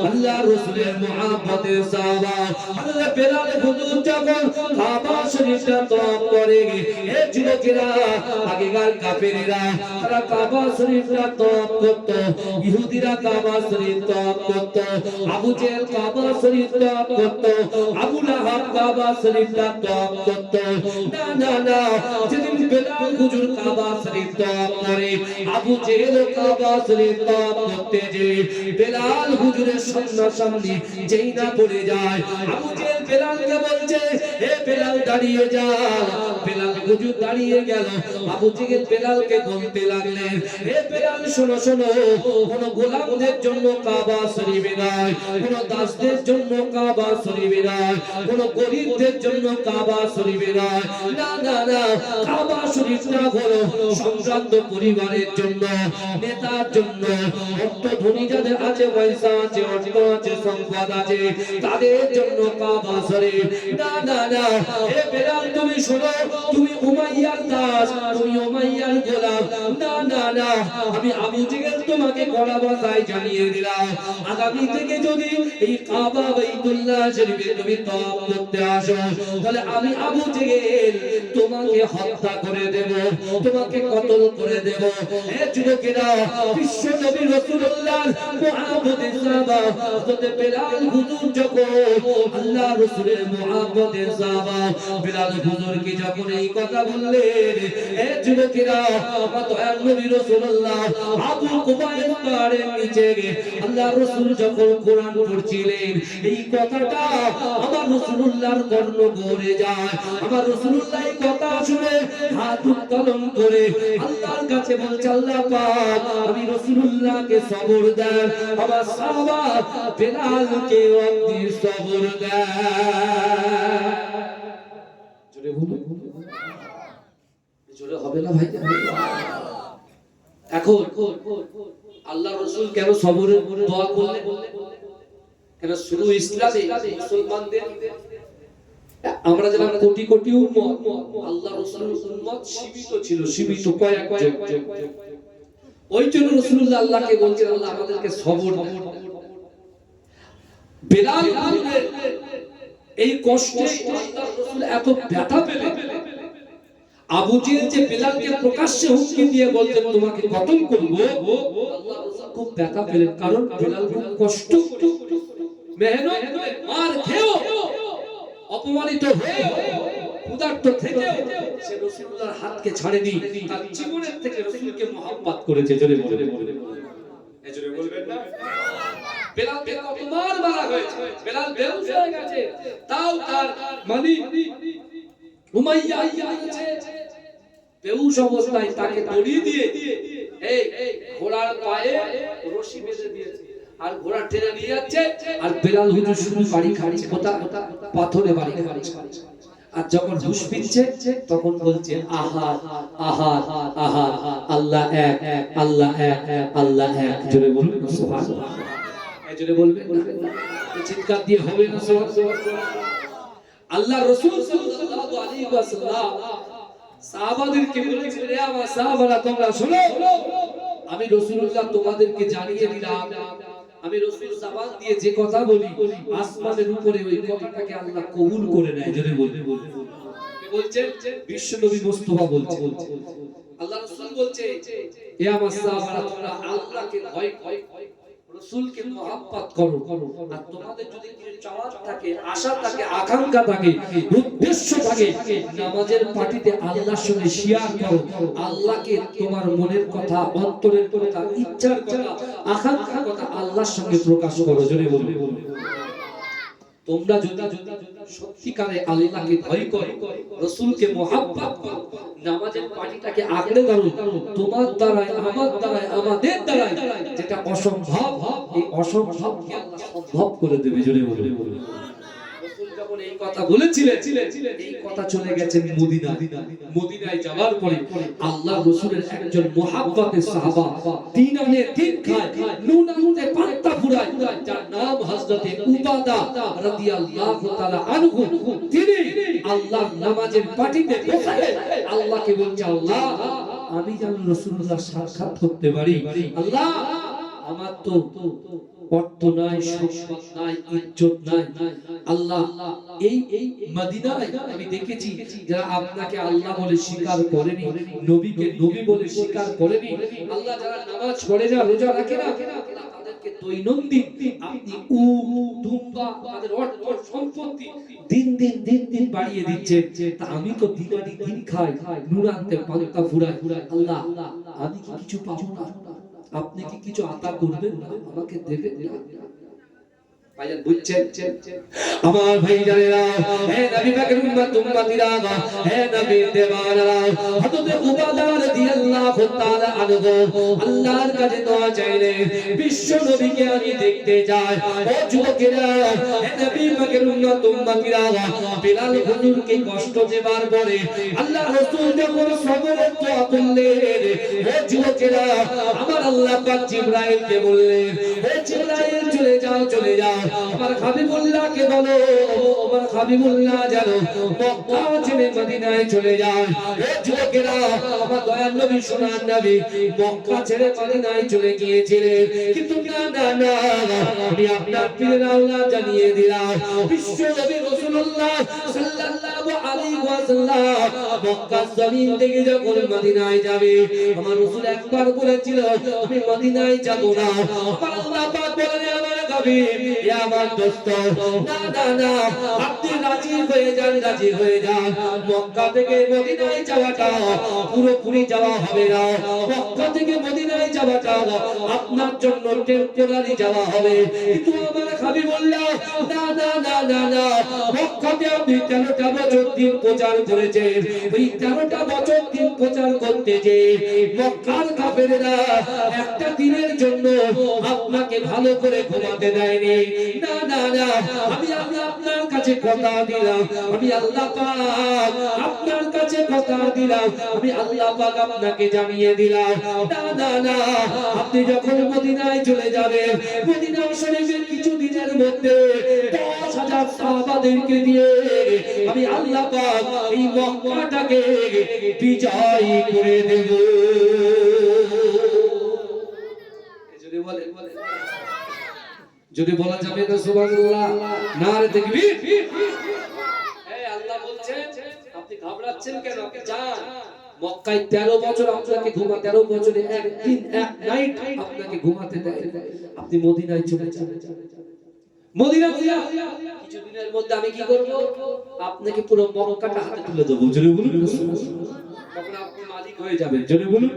[SPEAKER 1] আল্লাহ রাসূলের মুহাব্বতের সাহাবা আল্লাহ বেলাল হুজুর যখন কাবা শরীফটা তওয়াফ করে এ যুবকেরা আগেকার কাফেরেরা তারা কাবা শরীফটা তওয়াফ করত ইহুদিরা কাবা শরীফ তওয়াফ করত আবু জেহেল কাবা শরীফ তওয়াফ করত আবু লাহাব কাবা শরীফটা তওয়াফ করত না না না যেদিন বেলাল হুজুর কাবা শরীফ তওয়াফ করে আবু জেহেল কাবা শরীফ তওয়াফ করতে যে বেলাল হুজুরের সামনাসামনি যেই না পড়ে যায় আবু জেহেল বেলালকে বলছে হে বেলাল দাঁড়িয়ে যা বেলাল হুজুর দাঁড়িয়ে গেল আবু জেহেল বেলালকে বলতে লাগলেন হে বেলাল শোনো শোনো কোন গোলামদের জন্য কাবা শরীফে নয় কোন দাসদের জন্য কাবা শরীফে নয় কোন গরীবদের জন্য কাবা শরীফে নয় না না না কাবা শরীফটা হলো সংক্রান্ত পরিবারের জন্য নেতার জন্য অর্থ ধনী যাদের আছে পয়সা আছে অর্থ আছে সম্পদ আছে তাদের জন্য কাবা শরীফ না না না হে বেলাল তুমি শোনো তুমি উমাইয়ার দাস তুমি উমাইয়ার গোলাম না না না আমি আবু জেহেল তোমাকে কড়া ভাষায় জানিয়ে দিলাম আগামী থেকে যদি এই কাবা বাইতুল্লাহ শরীফে তুমি তওয়াফ করতে আসো তাহলে আমি আবু জেহেল তোমাকে হত্যা করে দেব তোমাকে কতল করে দেব হে যুবকেরা বিশ্ব নবী রাসূলুল্লাহ মুহাম্মদের সাহাবা হযরত বেলাল হুজুর যখন আল্লাহ রাসূলের মুহাম্মদের সাহাবা বেলাল হুজুরকে যখন এই কথা বললেন হে যুবকেরা আমার দয়ার নবী রাসূলুল্লাহ আবু কুবাইস পাহাড়ের নিচে আল্লাহ রাসূল যখন কোরআন পড়ছিলেন এই কথাটা আমার রাসূলুল্লাহর কর্ণ গড়ে যায় আমার রাসূলুল্লাহ এই কথা শুনে হাত উত্তোলন করে আল্লাহর কাছে বলছে আল্লাহ পাক আমি রাসূলুল্লাহকে সবর দেন আমার সাহাবা বেলালকে অতি সবর দেন জোরে বলুন জোরে হবে না ভাই এখন আল্লাহ রাসূল কেন সবরের দোয়া করলেন কেন শুধু ইসলামে মুসলমানদের আমরা যারা কোটি কোটি উম্মত আল্লাহ রাসূলের উম্মত সীমিত কয়েকজন ওই জন্য রাসূলুল্লাহ আল্লাহকে বলছেন আল্লাহ আমাদেরকে সবর দেন বেলাল হুজুরের এই কষ্টে আল্লাহর রাসূল এত ব্যথা পেলেন আবু জেহেল যে বেলালকে প্রকাশ্যে হুমকি দিয়ে বলতেন তোমাকে কতল করব আল্লাহর রাসূল খুব ব্যথা পেলেন কারণ বেলাল খুব কষ্ট মেহনত করে মার খেয়েও অপমানিত হয়ে ক্ষুধার্ত থেকে সে রাসূলুল্লাহর হাতকে ছাড়েনি তার জীবনের থেকে রাসূলকে মহব্বত করেছে জোরে বলে এই জোরে বলবেন না বেলালকে কতবার মারা হয়েছে বেলাল বেহুশ হয়ে গেছে তাও তার মালিক উমাইয়া আছে বেহুশ অবস্থায় তাকে দড়ি দিয়ে এই ঘোড়ার পায়ে রশি বেঁধে দিয়েছে আর ঘোড়া টেনে নিয়ে যাচ্ছে আর বেলাল হুজুর শুধু বাড়ি খাচ্ছে পাথরে বাড়ি খাচ্ছে আর যখন হুঁশ ফিরছে তখন বলছে আহাদ আহাদ আহাদ আল্লাহ এক আল্লাহ এক আল্লাহ এক জোরে বলুন সুবহানাল্লাহ এই জোরে বলবেন চিৎকার দিয়ে হবে না সুবহানাল্লাহ আল্লাহ রাসূল সাল্লাল্লাহু আলাইহি ওয়াসাল্লাম সাহাবাদেরকে বলেছেন রে আমার সাহাবারা তোমরা শুনো আমি রাসূলুল্লাহ তোমাদেরকে জানিয়ে দিলাম আমি রাসূল জবান দিয়ে যে কথা বলি আসমানের উপরে ওই কথাটাকে আল্লাহ কবুল করে নেয় জোরে বলবে কে বলছেন বিশ্বনবী মুস্তাফা বলছে আল্লাহ রাসূল বলছে হে আমার সাহাবারা তোমরা আল্লাহকে ভয় রাসূলকে মহব্বত করো আর তোমাদের যদি কিছু চাওয়া থাকে আশা থাকে আকাঙ্ক্ষা থাকে উদ্দেশ্য থাকে নামাজের পাটিতে আল্লাহর সঙ্গে শেয়ার করো আল্লাহকে তোমার মনের কথা অন্তরের কথা ইচ্ছার কথা আকাঙ্ক্ষার কথা আল্লাহর সঙ্গে প্রকাশ করো জোরে বলবে তোমরা যদি সত্যিকারে আল্লাহকে ভয় করো রাসূলকে মহব্বত করো নামাজের পাটিটাকে আঁকড়ে ধরো তোমার দ্বারাই আমার দ্বারাই আমাদের দ্বারাই যেটা অসম্ভব এই অসম্ভবকে আল্লাহ সম্ভব করে দেবে জোরে বলবে রাসূল যখন এই কথা বলেছিলেন এই কথা চলে গেছেন মদিনায়। মদিনায় যাওয়ার পরে আল্লাহ রাসূলের একজন মুহাব্বতের সাহাবা দিন আনে দিন খায় নুন আনতে পান্তা ফুরায়, যার নাম হযরতে উবাদা রাদিয়াল্লাহু তাআলা আনহু, তিনি আল্লাহর নামাজের পাটিতে বসে আল্লাহকে বলছে, আল্লাহ আমি যেন রাসূলুল্লাহ সাক্ষাৎ করতে পারি, আল্লাহ আমার তো অর্থ নাই, সম্পদ নাই, ইজ্জত নাই, আল্লাহ এই মদিনায় আমি দেখেছি যারা আপনাকে আল্লাহ বলে স্বীকার করেনি, নবীকে নবী বলে স্বীকার করেনি, আল্লাহ যারা নামাজ পড়ে না, রোজা রাখে না, তাদেরকে দৈনন্দিন আপনি দুম্বা তাদের অর্থ সম্পত্তি দিন দিন বাড়িয়ে দিচ্ছেন, তা আমি তো দিনানি দিন খাই, নুন আনতে পান্তা ফুরাই, আল্লাহ আমি কি কিছু পাবো না? আপনি কি কিছু আতা করবেন না, আমাকে দেবেন না? ভাইজান বুঝছেন? আমার ভাই জানেরা, হে নবী পাকের উম্মতিরা, হে নবী দেওয়ানারা, হযরত উবাদা রাদিয়াল্লাহু তাআলা আনহু আল্লাহর কাছে দোয়া চাইলেন, বিশ্ব নবীকে আমি দেখতে যাই। ও যুবকেরা, হে নবী পাকের উম্মতিরা, বিলাল হুজুরকে কষ্ট দেবার পরে আল্লাহ রাসূল যখন সবরের দোয়া করলেন, ও যুবকেরা, আমার আল্লাহ পাক জিবরাইলকে বললেন, হে জিবরাইল চলে যাও, আমার হাবিবুল্লাহকে বলো, আমার হাবিবুল্লাহ যেন মক্কা ছেড়ে মদিনায় চলে যায়। ও যুবকেরা, আমার দয়ার নবী সোনার নবী মক্কা ছেড়ে মদিনায় চলে গিয়েছিলেন, কিন্তু না আমি আপনার পীরের আওলাদ জানিয়ে দিলাম, বিশ্ব নবী রাসূলুল্লাহ সাল্লাল্লাহু আলাইহি ওয়াসাল্লাম মক্কা জমিন থেকে যখন মদিনায় যাবে, আমার রাসূল একবার বলেছিল আমি মদিনায় যাব না, আমার আল্লাহ পাক বলেন, আমার হাবিব ইয়া আমার দোস্ত, না আপনি রাজি হয়ে যান, মক্কা থেকে মদিনায় যাওয়াটা পুরোপুরি যাওয়া হবে না, মক্কা থেকে মদিনায় যাওয়াটা আপনার জন্য টেম্পোরারি যাওয়া হবে, কিন্তু আমার হাবিবুল্লাহ না মক্কাতে আপনি 13টা বছর দিন প্রচার করেছেন, ওই 13টা বছর দিন প্রচার করতে যে মক্কার কাফেররা একটা দিনের জন্য আপনাকে ভালো করে ঘুমাতে দেয়নি, না আমি আপনার কাছে কথা দিলাম, আমি আল্লাহ পাক আপনার কাছে কথা দিলাম, আমি আল্লাহ পাক আপনাকে জানিয়ে দিলাম, না আপনি যখন মদিনায় চলে যাবেন, মদিনা শরীফের কিছু দিনের মধ্যে 10,000 সাহাবাদেরকে দিয়ে আমি আল্লাহ পাক এই মক্কাটাকে বিজয় করে দেব। যদি বলা যাবে না সুবহানাল্লাহ, নারে তাকবীর। এই আল্লাহ বলছেন, আপনি ঘাবড়াচ্ছেন কেন? আপনি যান মক্কায়, 13 বছর আপনাকে 13 বছরে একদিন এক নাইট আপনাকে ঘুমাতে দেয়, আপনি মদিনায় চলে যান। মদিনা কিছুদিনের মধ্যে আমি কি করব? আপনাকে পুরো মক্কাটা হাতে তুলে দেব। জোরে বলুন, তখন আপনি মালিক হয়ে যাবেন। জোরে বলুন,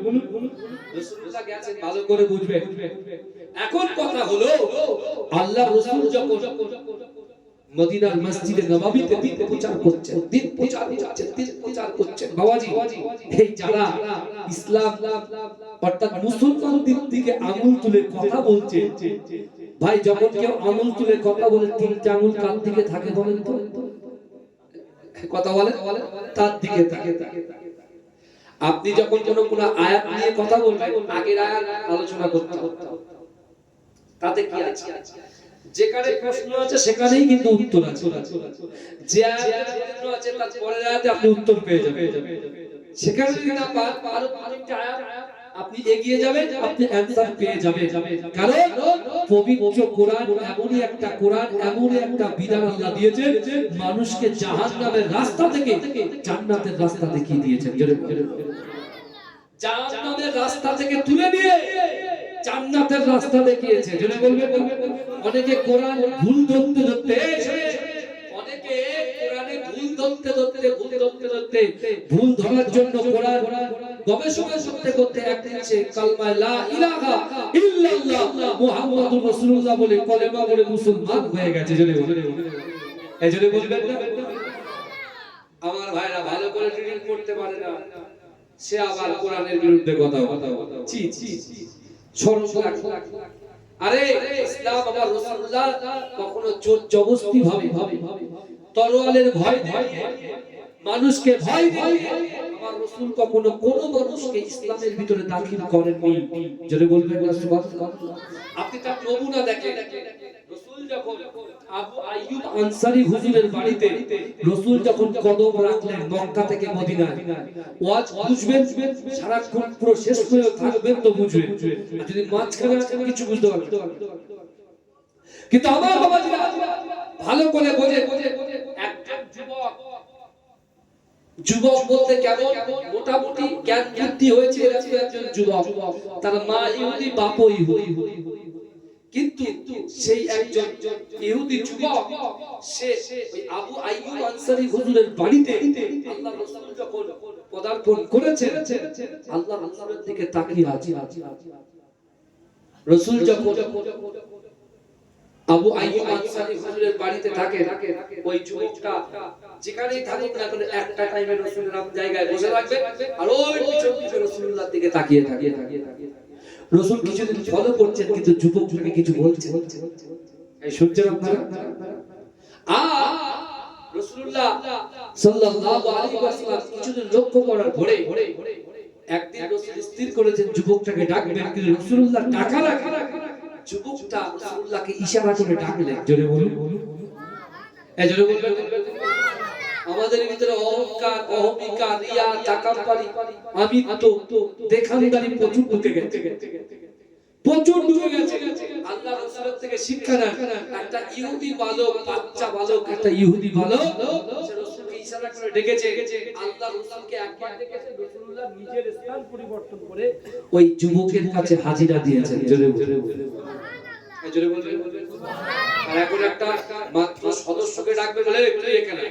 [SPEAKER 1] রাসূলুল্লাহ গেছেন, ভালো করে বুঝবেন। এখন কথা হলো, আল্লাহ রাসূল যখন মদিনার মসজিদে নববীতে দিন প্রচার করছেন, বাবাজি এই যারা ইসলাম অর্থাৎ মুসলমানদের দিকে আঙুল তুলে কথা বলছে, ভাই যখন কেউ আঙুল তুলে কথা বলে 3টা আঙুল কার দিকে থাকে বলেন তো? কথা বলে তার দিকে থাকে। আপনি যখন কোন আয়াত নিয়ে কথা বলবেন, আগের আয়াত আলোচনা করতে হবে, তাতে কি আছে? যেখানে প্রশ্ন আছে সেখানেই কিন্তু উত্তর আছে, যে আয়াতে প্রশ্ন আছে তার পরের আয়াতে আপনি উত্তর পেয়ে যাবেন। সেখানে যদি না পান, আরো আরেকটা আয়াত আপনি এগিয়ে যাবেন, আপনি অ্যানসার পেয়ে যাবেন। কারণ পবিত্র কোরআন এমনই একটা বিধান আল্লাহ দিয়েছেন, মানুষকে জাহান্নামের রাস্তা থেকে জান্নাতের রাস্তা দেখিয়ে দিয়েছেন। জাহান্নামের রাস্তা থেকে তুলে নিয়ে জান্নাতের রাস্তা দেখিয়েছে। জেনে বলবেন, অনেকে কোরআন ভুল ধরতে ভুল ধরার জন্য কোরআন গবেষণা করতে একদিন সে কালমা লা ইলাহা ইল্লাল্লাহ মুহাম্মাদুর রাসূলুল্লাহ বলে কলেমা বলে মুসলমান হয়ে গেছে। জেনে বলবেন না, আমার ভাইরা ভালো করে রিডিং করতে পারে না, সে আবার কোরআনের বিরুদ্ধে কথা আরে ইসলাম আমার রাসূলুল্লাহ কখনো জোর জবরদস্তি ভাবে তরোয়ালের ভয় মানুষকে ভয় আমার রাসূল কখনো কোনো মানুষকে ইসলামের ভিতরে দাখিল করেননি। যদি বলবেন না সুবহানাল্লাহ। আপনি তার নমুনা দেখেন, রাসূল যখন আবু আইয়ুব আনসারী হুজুরের বাড়িতে রাসূল যখন কদম রাখলেন মক্কা থেকে মদিনায়, ওয়াজ বুঝবেন সারাক্ষণ পুরো শেষ হয়ে থাকবেন তো বুঝবেন, আর যদি মাঝখানে আছেন কিছু বুঝতে পারবেন। কিন্তু আমার বাবাজিরা ভালো করে বোঝে একজন যুবক বলতে কেমন মোটামুটি জ্ঞান বুদ্ধি হয়েছে এরকম একজন যুবক, তার মা ইহুদি বাপও ইহুদি, কিন্তু সেই একজন ইহুদি যুবক সে ওই আবু আইয়ুব আনসারী হুজুরের বাড়িতে আল্লাহর রাসূল যখন পদার্পণ করেছেন আল্লাহর রাসূলের দিকে তাকিয়ে আছে। রাসূল যখন আবু আইয়ুব আনসারী হুজুরের বাড়িতে থাকে, ওই যুবকটা যেখানেই থাকুক না কেন একটা টাইমে রাসূলের জায়গায় বসে থাকবে আর ওই পিছন থেকে রাসূলুল্লাহর দিকে তাকিয়ে থাকে। রাসূল কিছুদিন ফলো করছেন কিন্তু যুবকটাকে কিছু বলছেন, এই শুনছেন আপনারা? রাসূলুল্লাহ সাল্লাল্লাহু আলাইহি ওয়াসাল্লাম কিছুদিন লক্ষ্য করার পরে একদিন রাসূল স্থির করেছেন যুবকটাকে ডাকবেন, কিন্তু রাসূলুল্লাহ ডাকা রাখা যুবকটা রাসূলুল্লাহকে ইশারা করে ডাকলেন। জোরে বলুন, এই জোরে বলবেন। আমাদের ভিতরে অহংকার, অহমিকা, রিয়া, তাকাব্বুরি, আমি তো দেখানদারি প্রচুর ঢুকে গেছে, প্রচুর ঢুকে গেছে। আল্লাহ রাসূলের থেকে শিক্ষা নেন। একটা ইহুদি বালক, বাচ্চা বালক, একটা ইহুদি বালক সে রাসূলকে ইশারা করে ডেকেছে। আল্লাহ রাসূলকে একবার ডেকেছে, রাসূলুল্লাহ নিজের স্থান পরিবর্তন করে ওই যুবকের কাছে হাজিরা দিয়েছেন। জোরে বলুন, এই জোরে বলবেন। আর এখন একটা মাত্র সদস্যকে ডাকবে বলে তুই এখানে,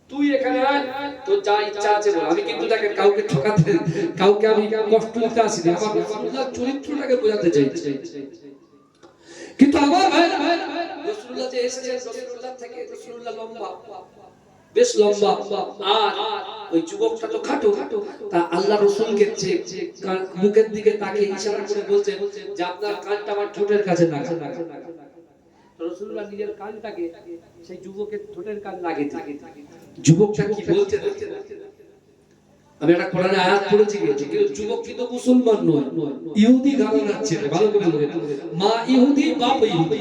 [SPEAKER 1] তুই এখানে আয়, তোর যা ইচ্ছা আছে বল। আমি কিন্তু তাকে কাউকে ঠকাতে, কাউকে আমি কষ্ট দিতে আসিনি, আমার রাসূলুল্লাহর চরিত্রটাকে বোঝাতে চাইছি। কিন্তু আমার ভাই রাসূলুল্লাহ যে এসেছেন, রাসূলুল্লাহ থেকে রাসূলুল্লাহ লম্বা, বেশ লম্বা, আর ওই যুবকটা তো খাটো। তা আল্লাহ রাসূলকে মুখের দিকে তাকিয়ে ইশারা করে বলছেন যে আপনার কানটা আমার ঠোঁটের কাছে লাগা। রাসূলুল্লাহ নিজের কানটাকে সেই যুবকের ঠোঁটের কান লাগিয়ে থাকে। যুবকটা কি বলছে? আমি একটা কোরআনে আয়াত পড়েছি, কিন্তু যুবক কিন্তু মুসলমান নয়, ইহুদি ঘরানার ছেলে। ভালো করে বলুন, মা ইহুদি বাপ ইহুদি,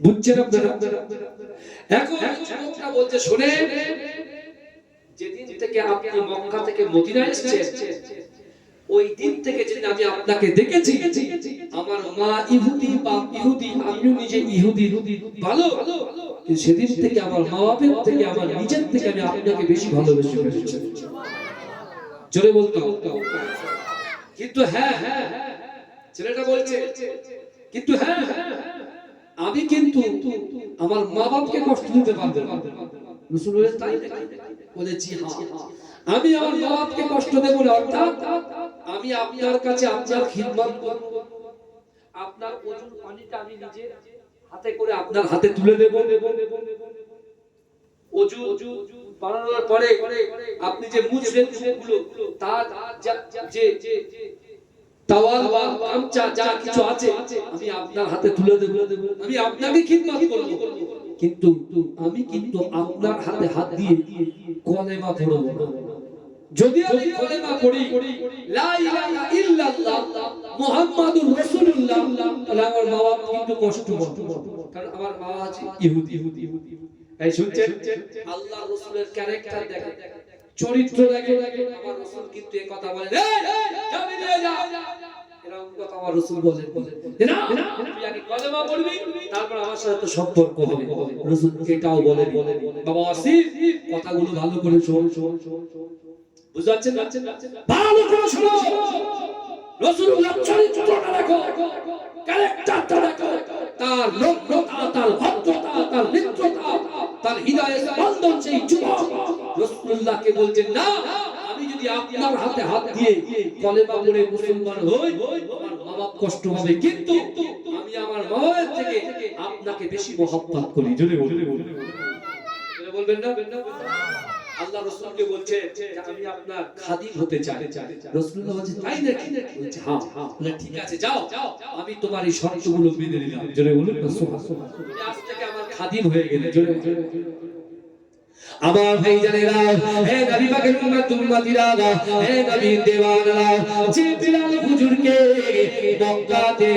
[SPEAKER 1] বুঝছেন আপনারা? এখন যুবকটা বলছে শুনেন, যেদিন থেকে আপনি মক্কা থেকে মদিনায় এসেছেন ওই দিন থেকে যেদিন আমি আপনাকে দেখেছি, আমার মা ইহুদি বাপ ইহুদি, আমিও নিজে ইহুদি। ভালো, সেদিন থেকে আমার মা বাপের থেকে আমার নিজের থেকে আমি আপনাকে বেশি ভালোবেসে ফেলেছি। জোরে বলতে। কিন্তু হ্যাঁ, ছেলেটা বলছে কিন্তু হ্যাঁ, আমি কিন্তু আমার মা বাপকে কষ্ট দিতে পারবো না। রাসূল বলেন তাই বলেছি, হ্যাঁ আমি আমার মা বাপকে কষ্ট দেব না, অর্থাৎ আমি আপনার কাছে আপনার খিদমত করব, আপনার ওজুর পানিটা আমি নিজে হাতে করে আপনার হাতে তুলে দেব। ওজু বানানোর পরে আপনি যে মুছবেন মুখগুলো, তার যে তাওয়াল বা গামছা যা কিছু আছে আমি আপনার হাতে তুলে দেব, আমি আপনাকে খিদমত করব। কিন্তু আমি কিন্তু আপনার হাতে হাত দিয়ে কলেমা পড়ব না। যদি আমি কলেমা পড়ি লা ইলাহা ইল্লাল্লাহ মুহাম্মাদুর রাসূলুল্লাহ, তাহলে আমার মা বাবা কিন্তু কষ্ট পাবে, কারণ আমার মা আছে ইহুদি। এই শুনছেন? আল্লাহ রাসূলের ক্যারেক্টার দেখেন, চরিত্র দেখেন। আমার রাসূল কিন্তু এই কথা বলেন, এই যা বেরিয়ে যা, এরকম কথা আমার রাসূল বলেন না, তুই আগে কলেমা পড়বি তারপর আমার সাথে তো সম্পর্ক হবে। রাসূল এটাও বলেন। বাবা আসিফ, কথাগুলো ভালো করে শোন, বুঝাচ্ছেন না? ভালো করে শোনো, রাসূলুল্লাহর চরিত্রটা দেখো, ক্যারেক্টারটা দেখো, তার নম্রতা, তার ভদ্রতা, তার মিত্রতা, তার হৃদয়ে স্পন্দন। সেই যুবক রাসূলুল্লাহকে বলছেন না, আমি যদি আপনার হাতে হাত দিয়ে কলেমা পড়ে মুসলমান হই আমার মা বাপ কষ্ট হবে, কিন্তু আমি আমার মা বাবার থেকে আপনাকে বেশি মহব্বত করি। জোরে বলবেন না? আল্লাহ রাসূলকে বলছে যে আমি আপনার খাদিম হতে চাই। রাসূলুল্লাহ বলছে তাই নাকি? বলছে হ্যাঁ। বলে ঠিক আছে, যাও, আমি তোমার এই শর্তগুলো মেনে নিলাম। জোরে বলুন সুবহানাল্লাহ। তুমি আজ থেকে আমার খাদিম হয়ে গেলে। জোরে আমার ভাইজানেরা, হে নবী পাকের উম্মতিরা, হে নবীর দেওয়ানরা, যে বিলাল হুজুরকে মক্কাতে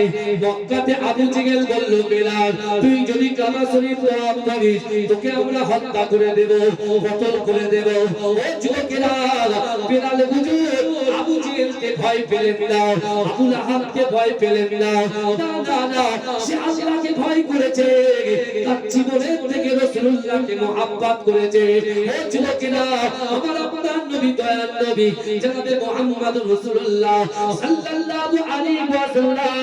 [SPEAKER 1] আবু জেহেল বলল, বিলাল তুই যদি কাবা শরীফ তওয়াফ করিস তোকে আমরা হত্যা করে দেব, কতল করে দেব। ও যুবকেরা, বিলাল হুজুর আবু জেহেলকে ভয় পেলেন না, আবু লাহাবকে ভয় পেলেন না, না না, সে আল্লাহকে ভয় করেছে, তার জীবনের থেকে রাসূলুল্লাহকে মুহাব্বত করেছে। হে যুবকেরা, আমার আপনার নবী, দয়ার নবী জনাবে মুহাম্মদুর রাসূলুল্লাহ সাল্লাল্লাহু আলাইহি ওয়াসাল্লাম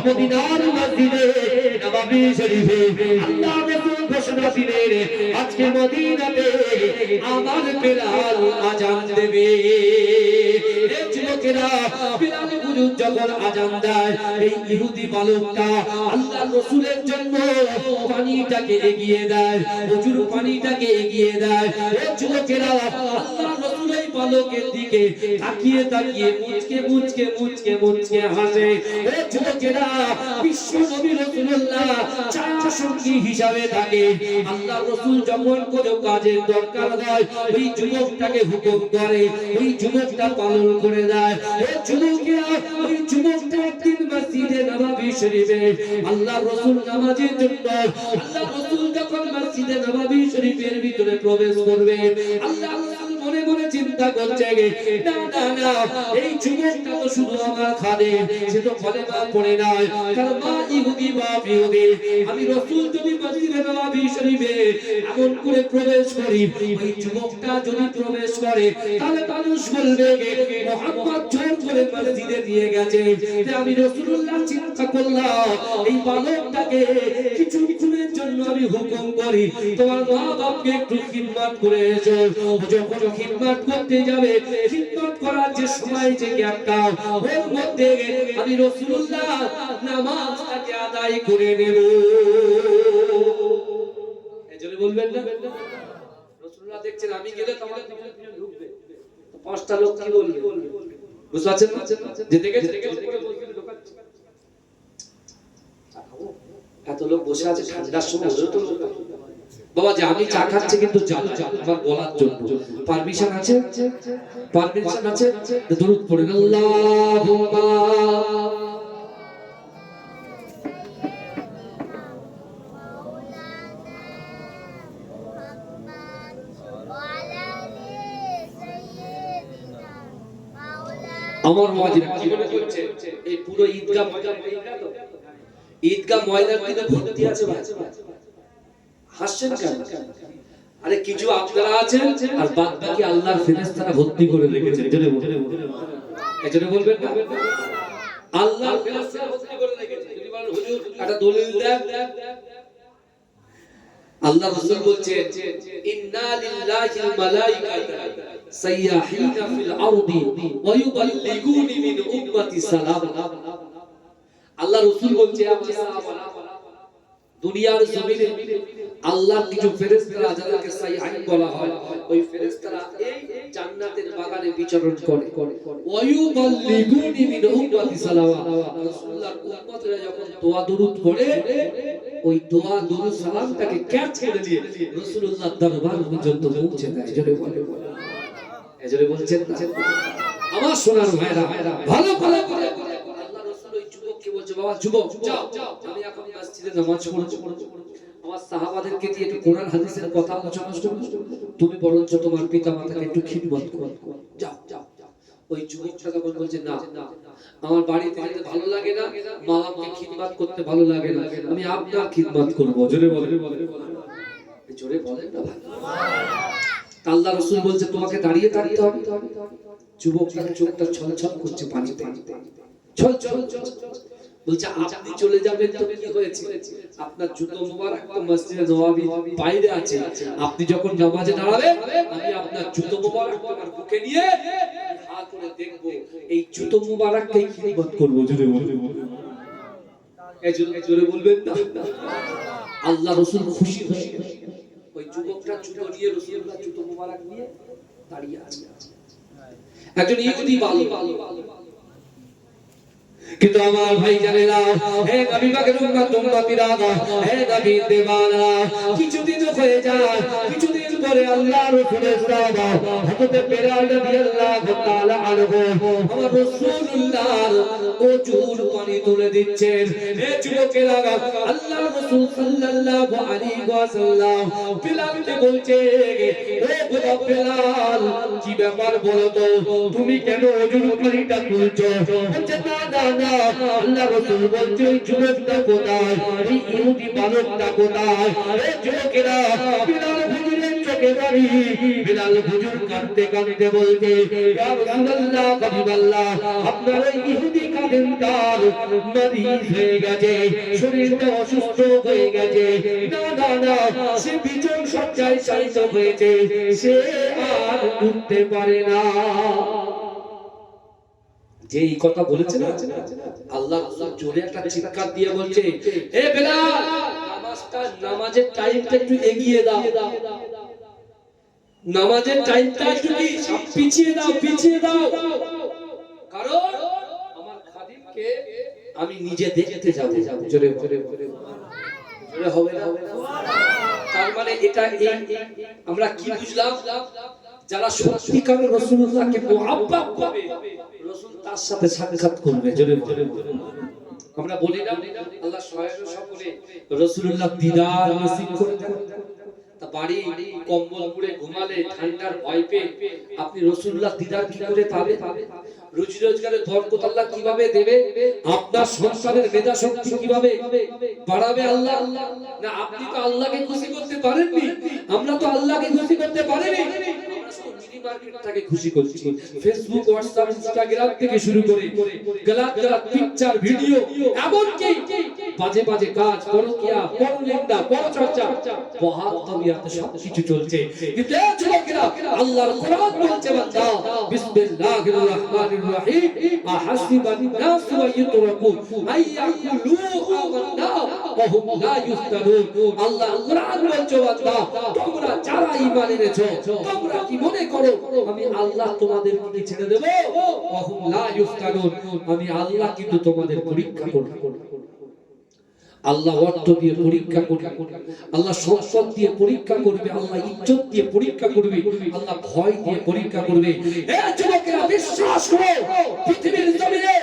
[SPEAKER 1] মদিনার মসজিদে নববী শরীফে আল্লাহ রাসূল ঘোষণা দিলেন, আজকে মদিনাতে আমার বিলাল আযান দেবে। হে যুবকেরা, বিলাল হুজুর যখন আযান দেয়, এই ইহুদি বালকটা আল্লাহর রাসূলের জন্য পানিটাকে এগিয়ে দেয়, হুজুর পানিটাকে এগিয়ে দেয়। হে যুবকেরা, আল্লাহর রাসূল এই বালকের দিকে তাকিয়ে তাকিয়ে মুচকে হাসে। হে যুবকেরা, বিশ্ব নবী রাসূলুল্লাহ ছায়া সঙ্গী হিসাবে থাকে। আল্লাহর রাসূল যখন কোনো কাজের দরকার হয়, ওই যুবকটাকে হুকুম করে, ওই যুবকটা পালন করে দেয়। হে যুবকেরা, ওই যুবকটা একদিন মসজিদে নববী শরীফে আল্লাহর রাসূল নামাজের জন্য, আল্লাহর রাসূল যখন মসজিদে নববী শরীফের ভিতরে প্রবেশ করবে, আল্লাহর রাসূল মনে মনে চিন্তা করছে, না না না, এই যুবকটা তো শুধু আমার খাদেম, সে তো কলেমা পড়ে নাই, কারণ মা ইহুদি বাপ ইহুদি। আমি রাসূল যদি মসজিদে নববী শরীফে এমন করে প্রবেশ করি, ওই যুবকটা যদি প্রবেশ করে, তাহলে মানুষ বলবে মুহাম্মদ জোর করে মসজিদে দিয়ে গেছে। আমি রাসূলুল্লাহ চিন্তা করলাম, এই বালকটাকে কিছুক্ষণের জন্য আমি হুকুম করি, তোমার মা বাপকে একটু খিদমত করে এসো। যখন খিদমত করতে যাবে, খিদমত করার যে সময় যে গ্যাপটা, ওর মধ্যে আমি রাসূলুল্লাহ নামাজটাকে আদায় করে নেব। এজন্য বলবেন না, রাসূলুল্লাহ দেখছেন আমি গেলে তোমার পিছনে ঢুকবে, তো পাঁচটা লোক কি বলবে? বুঝতে পারছেন না? যে দেখেছে এত লোক বসে আছে ঠান্ডার সময়, বাবা যে আমি চা খাচ্ছি কিন্তু আমার বলার জন্য পারমিশন আছে, পারমিশন আছে, দরুদ পড়েন আল্লাহুম্মা আমার মাঝে কি মনে করছে এই পুরো ঈদগাহ ময়দান কিন্তু ভর্তি আছে ভাই, হাসছেন কেন? আরে কিছু আপনারা আছেন আর বাদ বাকি আল্লাহর ফেরেশতারা ভর্তি করে রেখেছে। এজন্য বলবেন না, আল্লাহর ফেরেশতারা ভর্তি করে রেখেছে। যদি বলেন হুজুর একটা দলিল দেন, আল্লাহ রাসূল বলছে ইন্না লিল্লাহিল মালাইকাতা সাইয়াহিনা ফিল আরদি ওয়া ইউবাল্লিগুনি মিন উম্মতি সালাম। আল্লাহ রাসূল বলছে আমার সাহাবারা, দুনিয়ার জমিনে আল্লাহর কিছু ফেরেশতারা যাদেরকে সাইয়াহিন বলা হয়, ওই ফেরেশতারা এই জান্নাতের বাগানে বিচরণ করে। ওয়া ইউবাল্লিগুনি মিন উম্মতি সালাম। রাসূলুল্লাহর উম্মতরা যখন দোয়া দরুদ পড়ে, ওই দোয়া দরুদ সালামটাকে ক্যাচ করে দিয়ে রাসূলুল্লাহর দরবার পর্যন্ত পৌঁছে দেয়। এজন্য বলছেন না আমার সোনার ভাইরা, ভালো ভালো করে আল্লাহ রাসূল ওই যুবককে বলছে, বাবা যুবক যাও, আমি এখন মসজিদে নামাজ পড়ব, আমার সাহাবাদেরকে দিয়ে একটু কোরআন হাদিসের কথা আলোচনা করব, তুমি বরঞ্চ তোমার পিতামাতাকে একটু খিদমত করো, যাও। ওই যুবকটা তখন বলছে, না আমার বাড়িতে যেতে ভালো লাগে না, মা বাবাকে খিদমত করতে ভালো লাগে না, আমি আপনার খিদমত করব। জোরে বলেন না ভাই। আল্লাহ রাসূল বলছে তোমাকে দাঁড়িয়ে থাকতে হবে। যুবকটার চোখটা ছলছল করছে, পানি ছলছল বলছে, আপনি চলে যাবেন তো কি হয়েছে? আপনার জুতো মোবারক তো মসজিদে নববী বাইরে আছে, আপনি যখন নামাজে দাঁড়াবেন আমি আপনার জুতো মোবারক আমার বুকে নিয়ে হাত করে দেখব, এই জুতো মোবারককে খিদমত করব। জোরে বলবেন না। আল্লাহ রাসূল খুশি হয়ে ওই যুবকটা জুতো নিয়ে রাসূলুল্লাহ জুতো মোবারক নিয়ে দাঁড়িয়ে আছে। একজন ইহুদি বালক কিন্তু আমার ভাই জানে না, হে নবী পাকের উম্মতিরা, হে নবী দেওয়ানা, কিছুদিন হয়ে যায়, কিছুদিন পরে আল্লাহ রাসূলের সাহাবা হযরত বেলাল রাদিয়াল্লাহু তাআলা আনহু আমার রাসূলুল্লাহর ওজুর পানি তুলে দিচ্ছেন। হে যুবকেরা, আল্লাহ রাসূল সাল্লাল্লাহু আলাইহি ওয়াসাল্লাম বেলালকে বলছে, ও বেলাল, কি ব্যাপার বলো তো, তুমি কেন ওজুর পানিটা তুলছো? বলছে, না না না, আল্লাহ রাসূল বলছে, ওই যুবকটা কোথায়, এই ইহুদি বালকটা কোথায়? হে যুবকেরা, বেলাল হুজুরের চোখে পানি, বেলাল হুজুর কাঁদতে কাঁদতে বলছে, ইয়া রাসূলুল্লাহ, হাবিবাল্লাহ, আপনার ওই ইহুদি খাদেমটার মরিজ হয়ে গেছে, শরীরটা অসুস্থ হয়ে গেছে, না না না, সে বিছানা শয্যায় শায়িত হয়েছে, সে আর উঠতে পারে না। যে এই কথা বলেছে না, আল্লাহ জোরে একটা চিৎকার দিয়ে বলছে, এ বেলাল, নামাজের টাইমটা একটু এগিয়ে দাও, নামাজের টাইমটা একটু পিছিয়ে দাও, পিছিয়ে দাও, কারণ আমার খাদিমকে আমি নিজে দেখতে যাব। জোরে জোরে জোরে হবে না? তার মানে এটা আমরা কি বুঝলাম? যারা সত্যিকারের রাসূলুল্লাহকে মুহাব্বত করবে, রাসূল তার সাথে সাক্ষাৎ করবে। জোরে জোরে আমরা বলি না, আল্লাহ সহায়তা সকলে রাসূলুল্লাহ দিদার নসিব করে দেন। তা বাড়ি কম্বল মুড়ে ঘুমালে ঠান্ডার ভয় পেয়ে আপনি রাসূলুল্লাহ দিদার কি করে পাবেন? রুজি রোজগারের বরকত আল্লাহ কিভাবে দেবে? আপনার সংসারের মেধা শক্তি কিভাবে বাড়াবে আল্লাহ? না আপনি তো আল্লাহকে খুশি করতে পারেননি, আমরা তো আল্লাহকে খুশি করতে পারিনি। মার্কেটটাকে খুশি করছি, ফেসবুক, হোয়াটসঅ্যাপ, ইনস্টাগ্রাম থেকে শুরু করে গলাত গলাত পিকচার, ভিডিও, এমনকি বাজে বাজে কাজ, পরকিয়া, পরনিন্দা, পরচর্চা, বহাত্তমিয়াতে সব কিছু চলছে। কিন্তু এই যুবকেরা, আল্লাহর কোরআন বলছে, বান্দা বিসমিল্লাহির রহমানির রহিম, আহাসিবান নাস ওয়া ইউতরাকু আইয়াকুলু আমান্না ওয়া হুম লা ইফতানুন। আল্লাহ কোরআন বলছে, বান্দা তোমরা যারা ঈমান এনেছো, তোমরা কি মনে করো আমি আল্লাহ তোমাদেরকে কি ছেড়ে দেব? ওয়া হুম লা ইফতানুন, আমি আল্লাহ কিন্তু তোমাদের পরীক্ষা করব। আল্লাহ অর্থ দিয়ে পরীক্ষা করবে, আল্লাহ সম্পদ দিয়ে পরীক্ষা করবে, আল্লাহ ইজ্জত দিয়ে পরীক্ষা করবে, আল্লাহ ভয় দিয়ে পরীক্ষা করবে। হে যুবকেরা, বিশ্বাস করো, পৃথিবীর জমিনে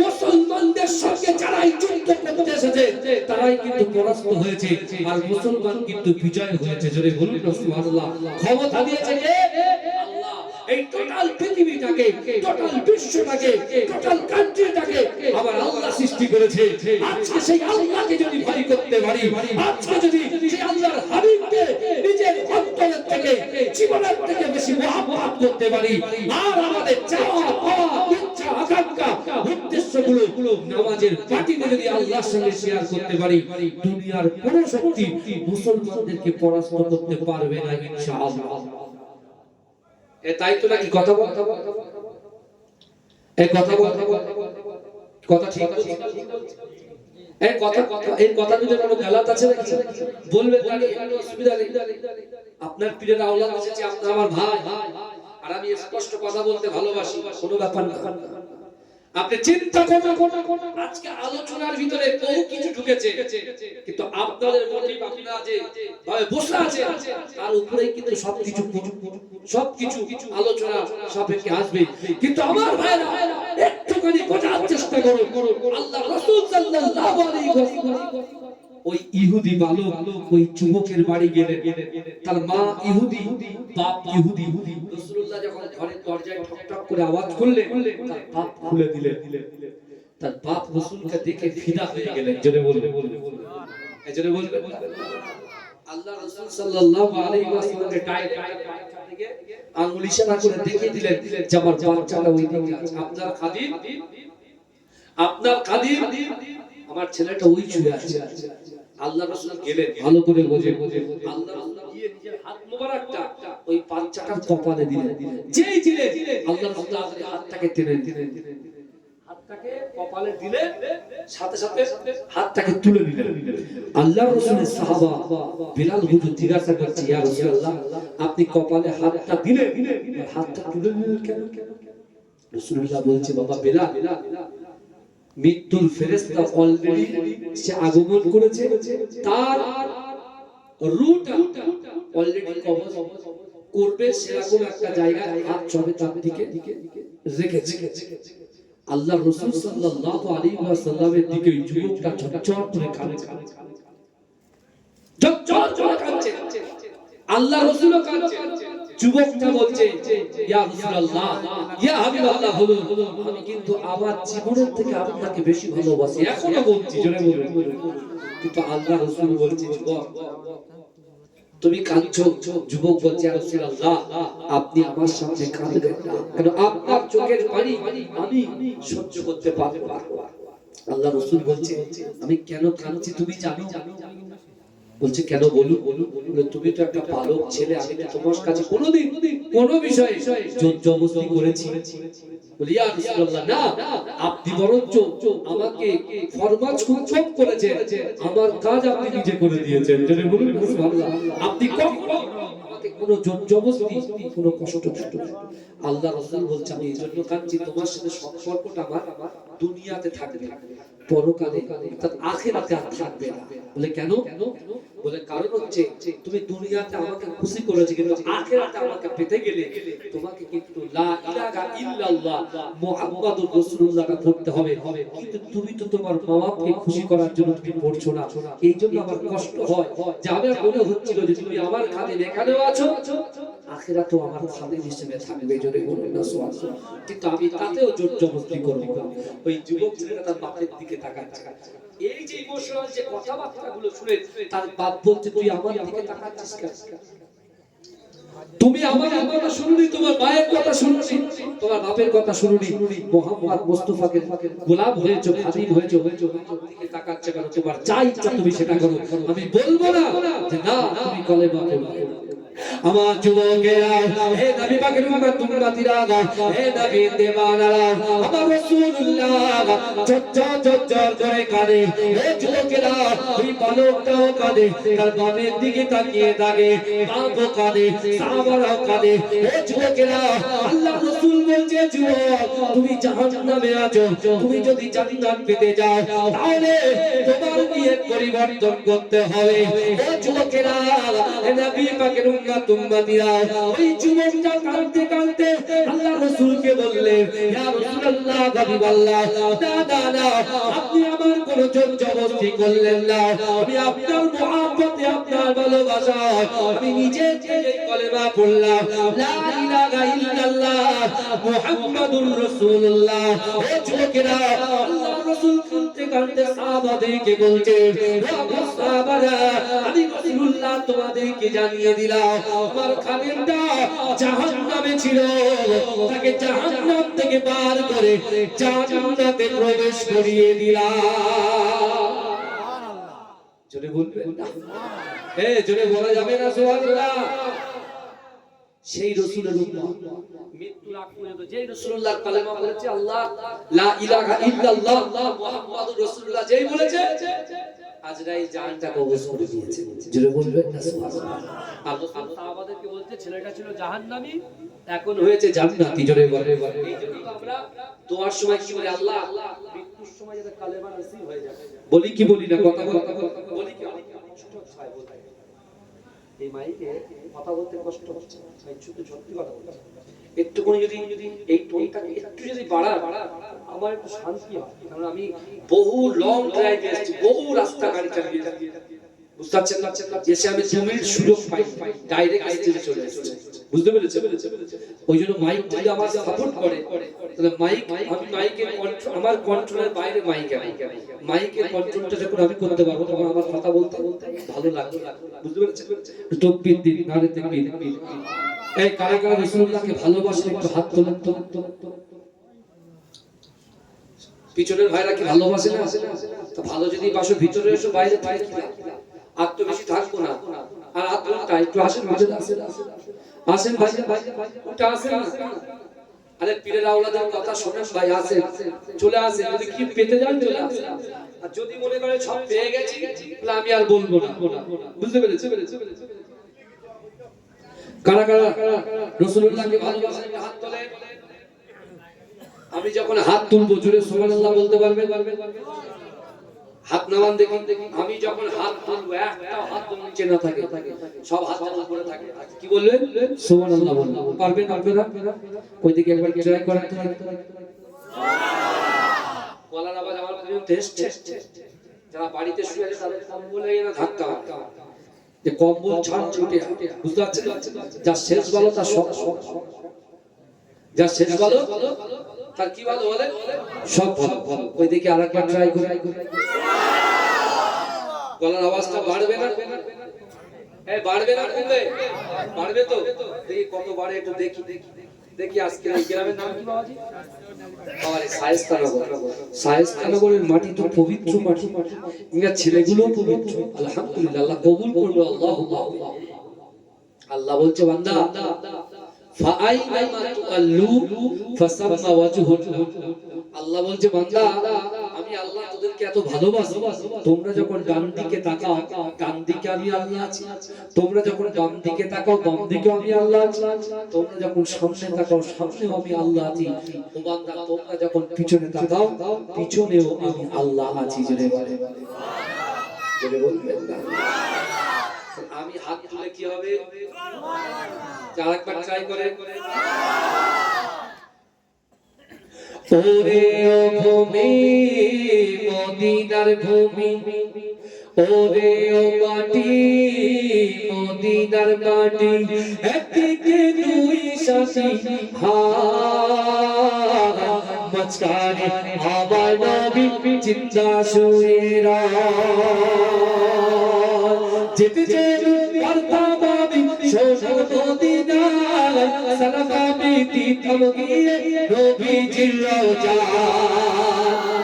[SPEAKER 1] মুসলমানদের সঙ্গে যারাই যুদ্ধ করতে এসেছে তারাই কিন্তু পরাস্ত হয়েছে, আর মুসলমান কিন্তু বিজয় হয়েছে। জোরে বলুন সুবহানাল্লাহ। ক্ষমতা দিয়েছে কে? আল্লাহ। এই টোটাল পৃথিবীটাকে, টোটাল বিশ্বটাকে, টোটাল কান্ট্রিটাকে আবার আল্লাহ সৃষ্টি করেছে। আজকে সেই আল্লাহকে যদি ভয় করতে পারি, আজকে যদি সেই আল্লাহর হাবিবকে নিজের অন্তরের থেকে, জীবনের থেকে বেশি মহব্বত করতে পারি, আর আমাদের চাওয়া পাওয়া, ইচ্ছা আকাঙ্ক্ষা, উদ্দেশ্যগুলো নামাজের পাটিতে যদি আল্লাহর সঙ্গে শেয়ার করতে পারি, দুনিয়ার কোনো শক্তি মুসলমানদেরকে পরাস্ত করতে পারবে না ইনশাআল্লাহ। তাই তো নাকি কথা বলতে এই কথা বলতে কথা ঠিক এই কথা এই কথা যদি কোনো গালাত আছে নাকি বলবেন, কোনো অসুবিধা নেই। আপনার পীরের আওলাদ এসেছে, আপনি আমার ভাই, আর আমি স্পষ্ট কথা বলতে ভালোবাসি, কোনো ব্যাপার না। আপনি চিন্তা করুন, আজকে আলোচনার ভিতরে বহু কিছু ঢুকেছে, কিন্তু আপনাদের মোটিভ, আপনারা যে ভাবে বসে আছে তার উপরেই কিন্তু সবকিছু আলোচনা সাপেক্ষে আসবে। কিন্তু আমার ভাইরা একটুখানি বোঝার চেষ্টা করুন, আল্লাহ রাসূল সাল্লাল্লাহু আলাইহি ওয়াসাল্লাম ওই ইহুদি বালক ওই যুবকের বাড়ি গেলেন, তার মা ইহুদি, বাপ ইহুদি। রাসূলুল্লাহ যখন ঘরের দরজায় ঠক ঠক করে আওয়াজ করলেন, তার বাপ খুলে দিলেন। তার বাপ রাসূলকে দেখে ফিদা হয়ে গেলেন। জোরে বলবেন, জোরে বলবেন। আল্লাহ রাসূল সাল্লাল্লাহু আলাইহি ওয়াসাল্লামের ডাইরেক্ট থেকে আঙ্গুল ইশারা করে দেখিয়ে দিলেন যে আমার বাচ্চাটা ওই দিকে আছে, আপনার খাদিম, আপনার খাদিম, আমার ছেলেটা ওই ছুঁয়ে আছে। আল্লাহ রাসূল গেলেন, ভালো করে বোঝে, আল্লাহ রাসূল গিয়ে নিজের হাত মোবারকটা ওই বাচ্চাটার কপালে দিলেন। যেই দিলেন, আল্লাহ রাসূল হাতটাকে টেনে দিলেন, হাতটাকে কপালে দিলেন, সাথে সাথে হাতটাকে তুলে দিলেন। আল্লাহ রাসূলের সাহাবা বিলাল হুজুর জিজ্ঞাসা করছে, ইয়া রাসূলুল্লাহ, আপনি কপালে হাতটা দিলেন, হাতটা তুলে নিলেন কেন? রাসূলুল্লাহ বলছে, বাবা বিলাল, মৃত্যুর ফেরেশতা অলরেডি সে আগমন করেছে, তার রুটা অলরেডি কবজ করবে সেরকম একটা জায়গায় হাত চলে তার দিকে রেখেছে। আল্লাহ রাসূল সাল্লাল্লাহু আলাইহি ওয়াসাল্লামের দিকে ওই যুবকটা ঝরঝর করে কাঁদছে, ঝরঝর করে কাঁদছে। আল্লাহ রাসূলও কাঁদছে। যুবকটা বলছে, ইয়া রাসূলুল্লাহ, ইয়া হাবিবাল্লাহ, বলুন আমি কিন্তু আমার জীবনের থেকে আপনাকে বেশি ভালোবাসি, এখনো বলছি, জোরে বলুন। কিন্তু আল্লাহ রাসূল বলছে, যুবক তুমি কাঁদছো। যুবক বলছে, ইয়া রাসূলুল্লাহ আপনি আমার সামনে কাঁদবেন না, কারণ আপনার চোখের পানি আমি সহ্য করতে পারবো না। আল্লাহ রাসূল বলছে, আমি কেন কাঁদছি তুমি জানো? বলছে, কেন বলুন? বলে, তুমি তো একটা বালক ছেলে, আমি তো তোমার কাছে কোনোদিন কোনো বিষয়ে জোর জবরদস্তি করেছি? বলি, ইয়া রাসূলুল্লাহ না, আপনি বরঞ্চ আমাকে ফরমাজ খুব কম করেছেন, আমার কাজ আপনি নিজে করে দিয়েছেন। জেনে বলুন সুবহানাল্লাহ। আপনি কখনো আমাকে কোনো জোর জবরদস্তি কোনো কষ্ট দিতে না। আল্লাহ রাসূল বলছে, আমি এইজন্য কাঁদছি, তোমার সাথে সম্পর্কটা আমার দুনিয়াতে থাকবে, পরকালে অর্থাৎ আখিরাতে আর থাকবে না। বলে, কেন? বলে, কারণ হচ্ছে তুমি দুনিয়াতে আমাকে খুশি করেছো, কিন্তু আখিরাতে আমাকে পেতে গেলে তোমাকে কিন্তু লা ইলাহা ইল্লাল্লাহ মুহাম্মাদুর রাসূলুল্লাহটা পড়তে হবে। কিন্তু তুমি তো তোমার মা-বাপকে খুশি করার জন্য তুমি পড়ছো না। এইজন্য আমার কষ্ট হয় যে আমার মনে হচ্ছিল যে তুমি আমার খাদেম এখানেও আছো, আখিরাতেও আমার খাদেম হিসেবে থাকবে। জোরে বলুন না সুবহানাল্লাহ। কিন্তু আমি তাতেও জোর জবরদস্তি করব না। ওই যুবক ছেলেটা তার বাপের দিকে তাকাচ্ছে। এই যে ইমোশনাল যে কথাবার্তাগুলো শুনে তার বাপ বলছে, তুই আমার দিকে তাকাচ্ছিস কেন? তুমি আমার কথা শুনুনি, তোমার মায়ের কথা শুনুনি, তোমার বাপের কথা শুনুনি, মুহাম্মদ মুস্তাফাকে গোলাম হয়েছো, খাদিম হয়েছো, দিকে তাকাচ্ছে কেন? তোমার যা ইচ্ছা তুমি সেটা করো, আমি বলবো না যে না তুমি কলেমা পড়ো। আমার যুবকেরা, হে নবী পাকের উম্মতিরা, হে নবী দেওয়ানারা, আমার রাসূলুল্লাহ ঝরঝর করে কাঁদে। হে যুবকেরা, ওই বালকটাও কাঁদে, তার বাপের দিকে তাকিয়ে থাকে, বাপও কাঁদে, সাহাবারাও কাঁদে। হে যুবকেরা, আল্লাহ রাসূল বলছে, যুবক তুমি জাহান্নামে আছো, তুমি যদি জান্নাত পেতে যাও তাহলে তোমার নিয়ত পরিবর্তন করতে হবে। হে যুবকেরা, হে নবী পাকের উম্মতিরা, ওই যুবকটা কাঁদতে কাঁদতে আল্লাহ রাসূলকে বললেন, ইয়া রাসূলুল্লাহ, হাবিবাল্লাহ, না আপনি আমার কোনো জোর জবরদস্তি করলেন না, আমি আপনার মহব্বতে, আপনার ভালোবাসায় আমি নিজে থেকে কলেমা পড়লাম, লা ইলাহা ইল্লাল্লাহ মুহাম্মাদুর রাসূলুল্লাহ। ও যুবকেরা, আল্লাহ রাসূল কাঁদতে কাঁদতে সাহাবাদেরকে বলছে, ও সাহাবারা, আমি রাসূলুল্লাহ তোমাদেরকে জানিয়ে দিলাম, আমার খাদেমটা জাহান্নামে ছিল, তাকে জাহান্নাম থেকে বার করে জান্নাতে প্রবেশ করিয়ে দিলাম। জোরে বলবেন না? জোরে বলা যাবে না সুবহানাল্লাহ? সেই রাসূলের উম্মত মৃত্যুর আগ পর্যন্ত যেই রাসূলুল্লাহ কালেমা বলেছে, আল্লাহ লা ইলাহা ইল্লাল্লাহ মুহাম্মাদুর রাসূলুল্লাহ যেই বলেছে, আজরাইল জানটা কবজ করে দিয়েছে। জোরে বলবেন না সুবহানাল্লাহ? আল্লাহ সাহাবাদেরকে বলতে, ছেলেটা ছিল জাহান্নামী, এখন হয়েছে জান্নাতি। জোরে বলেন। এইজন্য আমরা দোয়ার সময় কি বলি? আল্লাহ মৃত্যুর সময় যাতে কালেমা নসিব হয়ে যায়। বলি কি বলি না? কথা বলি কি? কষ্ট হয় বলতে, এই মাইকে কথা বলতে কষ্ট হচ্ছে, ভাই শুধু সত্যি কথা বলছি। একটুখানি যদি এই টোনটাকে একটু যদি বাড়া, আমার একটু শান্তি হয়। কারণ আমি বহু লং ড্রাইভ এসেছি, বহু রাস্তা গাড়ি চালিয়ে যাচ্ছি, বুঝতে পারছেন না? এসে আমি 2 মিনিট সুযোগ পাই, ডাইরেক্ট স্টেজে চলে এসেছি, বুঝতে পেরেছেন? ওই জন্য মাইক যদি আমার সাপোর্ট করে, তাহলে মাইক, আমি মাইকের কন্ট্রোল, আমার কন্ট্রোলের বাইরে মাইক, মাইকের কন্ট্রোলটা যখন আমি করতে পারবো তখন আমার কথা বলতে ভালো লাগবে, বুঝতে পেরেছেন? তাকবীর দিন, নারে তাকবীর। এই কারা কারা রাসূলুল্লাহকে ভালোবাসেন একটু হাত তোলেন তো। পিছনের ভাইরা কি ভালোবাসে না? তো ভালো যদি বাসো, ভিতরে এসো, বাইরে বাইরে কি আর তো বেশি থাকবো না। আর আত্মটা একটু আসেন, ভিতরে আসেন ভাই, ওটা আসেন না। আরে পীরের আওলাদের কথা শোনেন ভাই, আসেন, চলে আসেন। যদি কি পেতে যান চলে আসেন, আর যদি মনে করে সব পেয়ে গেছি তাহলে আমি আর বলবো না, বুঝতে পেরেছেন? কারা কারা রাসূলুল্লাহকে ভালোবাসেন হাত তোলেন। আমি যখন হাত তুলবো জোরে সুবহানাল্লাহ বলতে পারবেন? হাত নামান দেখি। আমি যখন হাত তুলবো একটা হাত নিচে না থাকে, সব হাত যেন উপরে থাকে, কি বলবেন? সুবহানাল্লাহ বলবেন। পারবেন আপনারা? ওই দিকে একবার ট্রাই করেন তো। গলার আওয়াজ আমার পর্যন্ত টেস্ট। যারা বাড়িতে শুয়ে আছে তাদের কম্বলে না ধাক্কা যে কম্বল ছাড় ছুটে, বুঝতে পারছেন? যা শেষ ভালো তার সব, যা শেষ ভালো তার কি ভালো বলে সব ভালো। ওই দিকে আরেকবার ট্রাই করে। গলার আওয়াজটা বাড়বে না? হ্যাঁ বাড়বে না? কমবে? বাড়বে তো? দেখি কত বাড়ে একটু দেখি। দেখি আজকে এই গ্রামের নাম কি বাবাজি? বাবারে শায়েস্তানগর। শায়েস্তানগরের মাটি তো পবিত্র মাটি। ইয়া ছেলেগুলো পবিত্র। আলহামদুলিল্লাহ, আল্লাহ কবুল করবে। আল্লাহুম্মা। আল্লাহ বলছে বান্দা ফাআইনামা তুআল্লু ফাসাম্মা ওয়াজহুল্লাহ। আল্লাহ বলছে বান্দা আমি আল্লাহ তোদেরকে এত ভালোবাসি, তোমরা যখন ডান দিকে তাকাও ডান দিকে আমি আল্লাহ আছি, তোমরা যখন বাম দিকে তাকাও বাম দিকেও আমি আল্লাহ আছি, তোমরা যখন সামনে তাকাও সামনেও আমি আল্লাহ আছি। ও বান্দা তোমরা যখন পিছনে তাকাও পিছনেও আমি আল্লাহ আছি। জোরে বলে, জোরে বলবেন না? আমি হাত তুলে কি হবে? আরেকবার ট্রাই করে। ওরে ও ভূমি মদিনার ভূমি, ওরে ও মাটি মদিনার মাটি, একদিকে দুই সাথী মাঝখানে আমার নবী জিন্দা শুয়ে যেতে যেতে পারতাম আমি সোনার মদিনা, সালামে দিতাম গিয়ে নবীজির রওজা।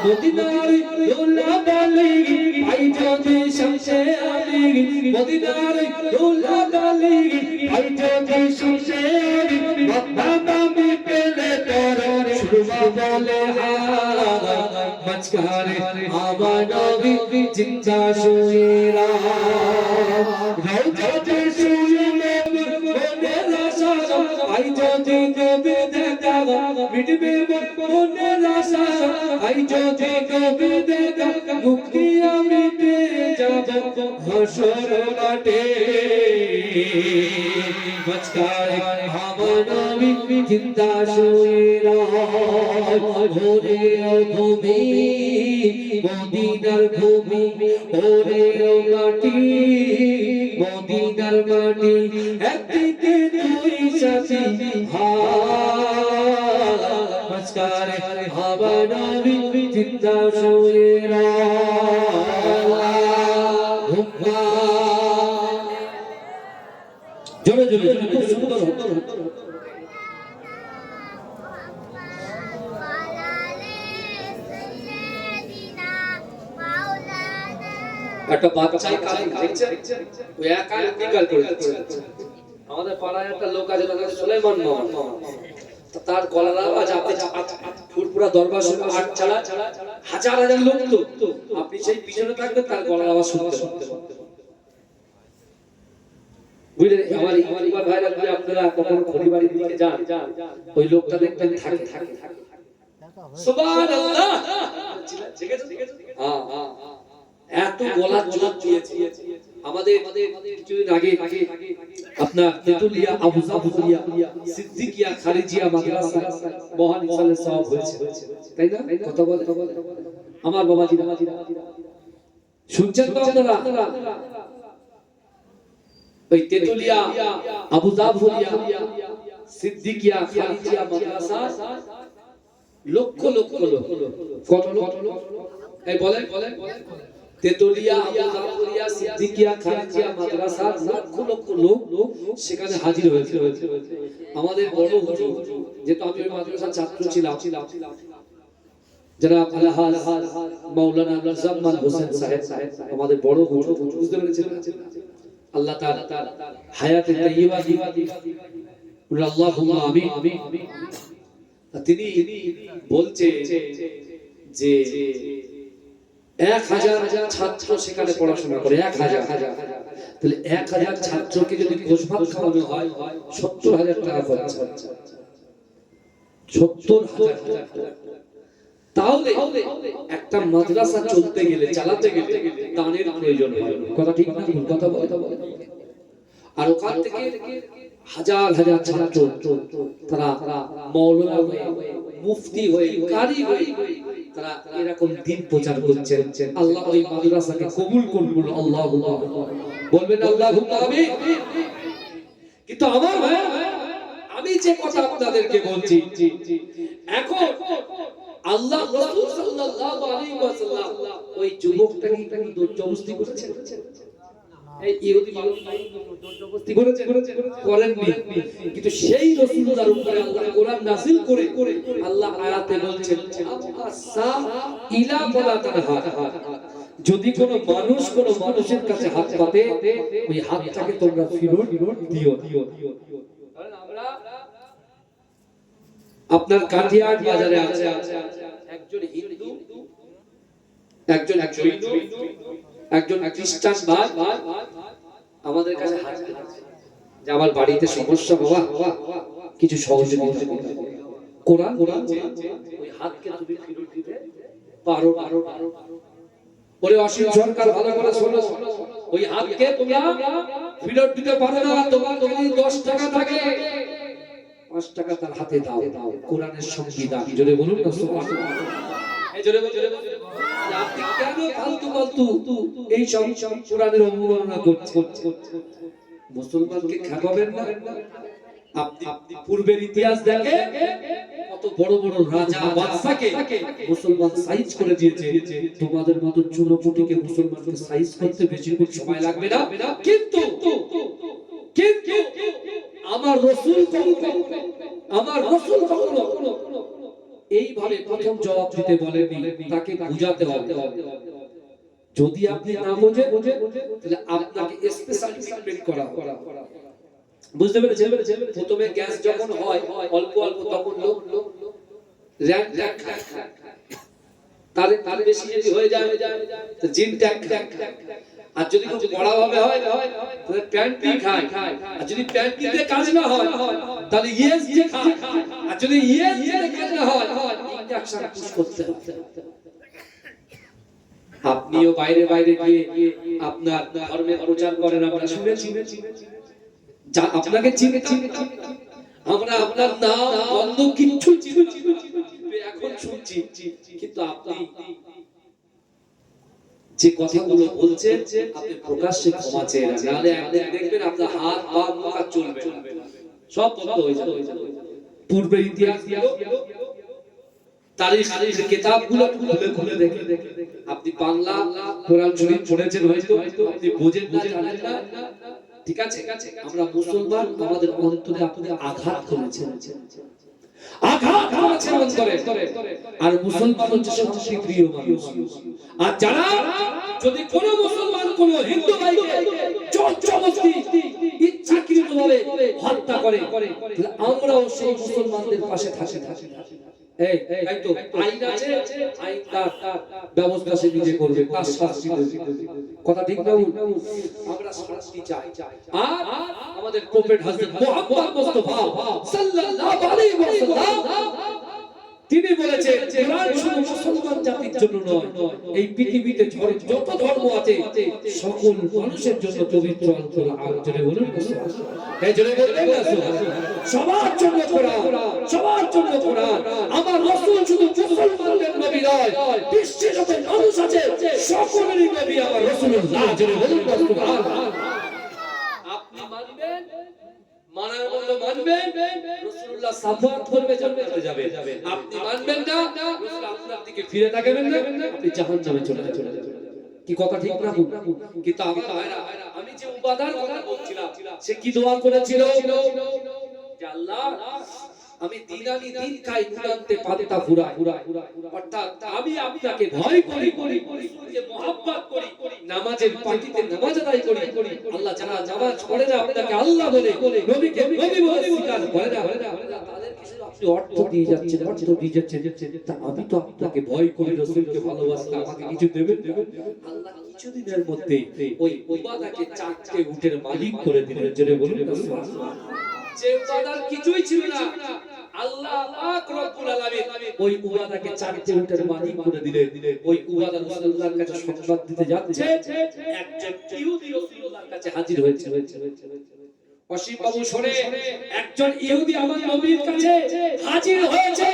[SPEAKER 1] মদিনার দৌলতলি ভাই যদি শামসে আলী, মদিনার দৌলতলি ভাই যদি শামসে আলী, বাবা পেলে তোর সুরমা বলে মাঝখানে আমার নবী জিন্দা শুয়ে রওজাতে শুয়ে মনের আশা, আই যদি নবী দেখা মিটবে মনের আশা, আই যদি নবী দেখা মুক্তি আমি পেয়ে যাব হাসর মাঠে। মাঝখানে আমার নবী জিন্দা শুয়ে ওরে ও ভূমি মদিনার ভূমি, ওরে ও মাটি মদিনার মাটি, একদিকে দুই সাথী মাঝখানে আমার নবী জিন্দা শুয়ে জোরে জোরে খুব সুন্দর। একটা বাচ্চাই কাজ দেখছেন, ওই একা নিকাল করে যাচ্ছে। আমাদের পাড়ায় একটা লোক আছে সুলাইমান মামা, তার গলার আওয়াজ আপনি ফুরপুরা দরবার শুনে আট চালা হাজার হাজার লোক তো আপনি সেই পিছনে থাকবেন তার গলার আওয়াজ শুনতে শুনতে। বুঝলেন? আমার ইকবাল ভাইরা যদি আপনারা কখনো খড়িবাড়ির দিকে যান ওই লোকটা দেখবেন থাকে থাকে সুবহানাল্লাহ। হ্যাঁ হ্যাঁ এত গলার জোর দিয়েছে। আমাদের কিছুদিন আগে আপনার তেতুলিয়া আবু জাফরিয়া সিদ্দিকিয়া খারিজিয়া মাদ্রাসা মহান ইসালে সওয়াব হয়েছে, তাই না? কথা বলে আমার বাবাজি শুনছেন তো আপনারা? ওই তেতুলিয়া আবু জাফরিয়া সিদ্দিকিয়া খারিজিয়া মাদ্রাসা লক্ষ লক্ষ লোক, কত লোক? এই বলেন তেতুলিয়া আবু জাফরিয়া সিদ্দিকিয়া খারিজিয়া মাদ্রাসা লক্ষ লক্ষ লোক সেখানে হাজির হয়েছে। আমাদের বড় হুজুর, যেহেতু আমি ওই মাদ্রাসার ছাত্র ছিলাম, জনাব আলহাজ মাওলানা মুজাম্মেল হোসেন সাহেব আমাদের বড় হুজুর, বুঝতে পেরেছেন? আল্লাহ তাআলা হায়াতে তাইয়্যিবা দিন, আল্লাহুম্মা আমিন। তিনি বলছে যে 1000 ছাত্র সেখানে পড়াশোনা করে, 1000। তাহলে 1000 ছাত্রকে যদি ভোজ ভাত খাওয়ানো হয় 70000 টাকা খরচ। 70,000 তাহলে একটা মাদ্রাসা চলতে গেলে চালাতে গেলে দানের প্রয়োজন হয়। কথা ঠিক না ভুল কথা বলে? আর ওখান থেকে হাজার হাজার ছাত্র তারা মাওলানা হয়ে, মুফতি হয়ে, কারি হয়ে তারা এরকম দিন প্রচার করছেন। আল্লাহ ওই মাদ্রাসাকে কবুল করুন। আল্লাহুম্মা বলবেন আল্লাহুম্মা আমিন। কিন্তু আমার ভাই, আমি যে কথা আপনাদেরকে বলছি, এখন আল্লাহ রাসূল সাল্লাল্লাহু আলাইহি ওয়াসাল্লাম ওই যুবকটাকে একটু জবরদস্তি করেছেন। এই ইহুদি মানুষ জবরদস্তি করেননি, কিন্তু সেই রাসূলুল্লাহর উপরে আল্লাহ কোরআন নাযিল করে আল্লাহ আয়াতে বলছেন ইলা ফালা তানহা, যদি কোনো মানুষ কোনো মানুষের কাছে হাত পাতে ওই হাতটাকে তোমরা ফিরত দিও। আপনার কাঠিয়ার বাজারে আছে একজন হিন্দু, একজন জৈন, একজন খ্রিস্টান ভাই আমাদের কাছে হাজির যে আমার বাড়িতে সমস্যা, বাবা কিছু সহযোগিতা কোরআন ওই হাতকে তুমি ফিরত দিতে পারো। বলে অসীম সরকার ভালো করে শোনো, ওই হাতকে তোমরা ফিরত দিতে পারো না, তোমার যদি 10 টাকা থাকে 5 টাকা তার হাতে দাও। কোরআনের সংবিধান, জোরে বলুন না সুবহানাল্লাহ। এই জোরে বলুন, আপনি কেন ফালতু ফালতু এই সব কোরআনের অবমাননা করছেন? মুসলমানকে খেপাবেন না। আপনি পূর্বের ইতিহাস দেখে কত বড় বড় রাজা বাদশাকে মুসলমান সাইজ করে দিয়েছে। তোমাদের মতো চুনোপুটিকে মুসলমানকে সাইজ করতে বেশি সময় লাগবে না। কিন্তু আমার রাসূল কখনো এইভাবে প্রথম জবাব দিতে বলেননি, তাকে বুঝাতে হবে। যদি আপনি না বোঝেন তাহলে আপনাকে স্পেশাল ট্রিটমেন্ট করা। বুঝতে পেরেছেন? প্রথমে গ্যাস যখন হয় অল্প অল্প, তখন লোক র্যাক খায়, তার বেশি যদি হয়ে যায় তো জিন ট্যাক খায়। আর যদি খুব বড় ভাবে হয় তাহলে প্যান্টি খায়। আর যদি প্যান্টিতে কাজ না হয় তাহলে ইয়েস যে খায়। আর যদি ইয়েস যে কাজ না হয় ইনজেকশন পুশ করতে হবে। আপনিও বাইরে বাইরে গিয়ে আপনার ধর্মের প্রচার করেন, আমরা শুনেছি। আপনাকে চিনে আমরা আপনার নাম বন্ধ কিচ্ছু এখন শুনছি, কিন্তু আপনি যে কথাগুলো বলছেন আপনি প্রকাশ্যে ক্ষমা চেয়ে নেন, নাহলে একদিন দেখবেন আপনার হাত পা মুখ চলবে সব বন্ধ হয়ে যাবে। পূর্বের ইতিহাস তারিখ কিতাবগুলো খুলে দেখে আপনি বাংলা কোরআন শরীফ পড়েছেন, হয়তো আপনি বোঝেন না, জানেন না, ঠিক আছে। আমরা মুসলমান, আমাদের অন্তরে আপনি আঘাত করেছেন, অন্তরে। আর মুসলমান হচ্ছে সবচেয়ে প্রিয় মানুষ। আর যারা যদি কোনো মুসলমান কোন হিন্দু ভাইকে জবরদস্তি ইচ্ছাকৃতভাবে হত্যা করে, তাহলে আমরাও সেই মুসলমানদের পাশে থাকি। এই তো আইন আছে, আইন তার ব্যবস্থা সে নিজে করবে, তার শাস্তি দেবে। কথা ঠিক না? আমরা শাস্তি চাই। আর আমাদের প্রফেট হযরত মুহাম্মদ মুস্তাফা সাল্লাল্লাহু আলাইহি ওয়াসাল্লাম তিনি বলেছেন কোরআন শুধু মুসলমান জাতির জন্য নয়, এই পৃথিবীতে যত ধর্ম আছে সকল মানুষের জন্য পবিত্র কোরআন। জোরে বলুন এই জোরে বলবেন না, সবার জন্য কোরআন, সবার জন্য কোরআন। আমার রাসূল শুধু মুসলমানদের নবী নয়, বিশ্বে যত মানুষ আছে সকলেরই নবী আমার রাসূলুল্লাহ। জোরে বলুন সুবহানাল্লাহ। আপনি মানবেন, মানার মতো মানবেন, রাসূলুল্লাহ সাফাত করবে, জান্নাতে যাবে। আপনি মানবেন না, রাসূল আপনার দিকে ফিরে তাকাবেন না, আপনি জাহান্নামে চলে যাবেন। কি কথা ঠিক না? কিন্তু আমার ভাইরা, আমি যে উপাদান কথা বলছিলাম, সে কি দোয়া করেছিল যে আল্লাহ আমি দিন খাই, নুরান্তে পান্তা ফুরাই, অর্থাৎ আমি আপনাকে ভয় করি, রাসূলকে মহব্বত করি, নামাজের পাখিতে নামাজ আদায় করি। আল্লাহ যারা নামাজ পড়ে না আপনাকে আল্লাহ বলে, নবীকে নবী বলে স্বীকার করে না, তাদের কিছু আপনি অর্থ দিয়ে যাচ্ছেন, তা আমি তো আপনাকে ভয় করি, রাসূলকে ভালোবাসি, আমাকে কিছু দেবেন? আল্লাহ কিছুদিনের মধ্যে ওই উবাদাকে 4টে উটের মালিক করে দিলেন। জোরে বলুন সুবহানাল্লাহ। যে উবাদার কিছুই ছিল না, আল্লাহ পাক রব্বুল আলামিন ওই উবাদাকে চারটে উটের মালিক করে দিলেন। ওই উবাদা রাসূলুল্লাহর কাছে সংবাদ দিতে যাচ্ছে, একজন ইহুদি রাসূলুল্লাহর কাছে হাজির হয়েছে। অসীম বাবু শোনে, একজন ইহুদি আমার নবীর কাছে হাজির হয়েছে।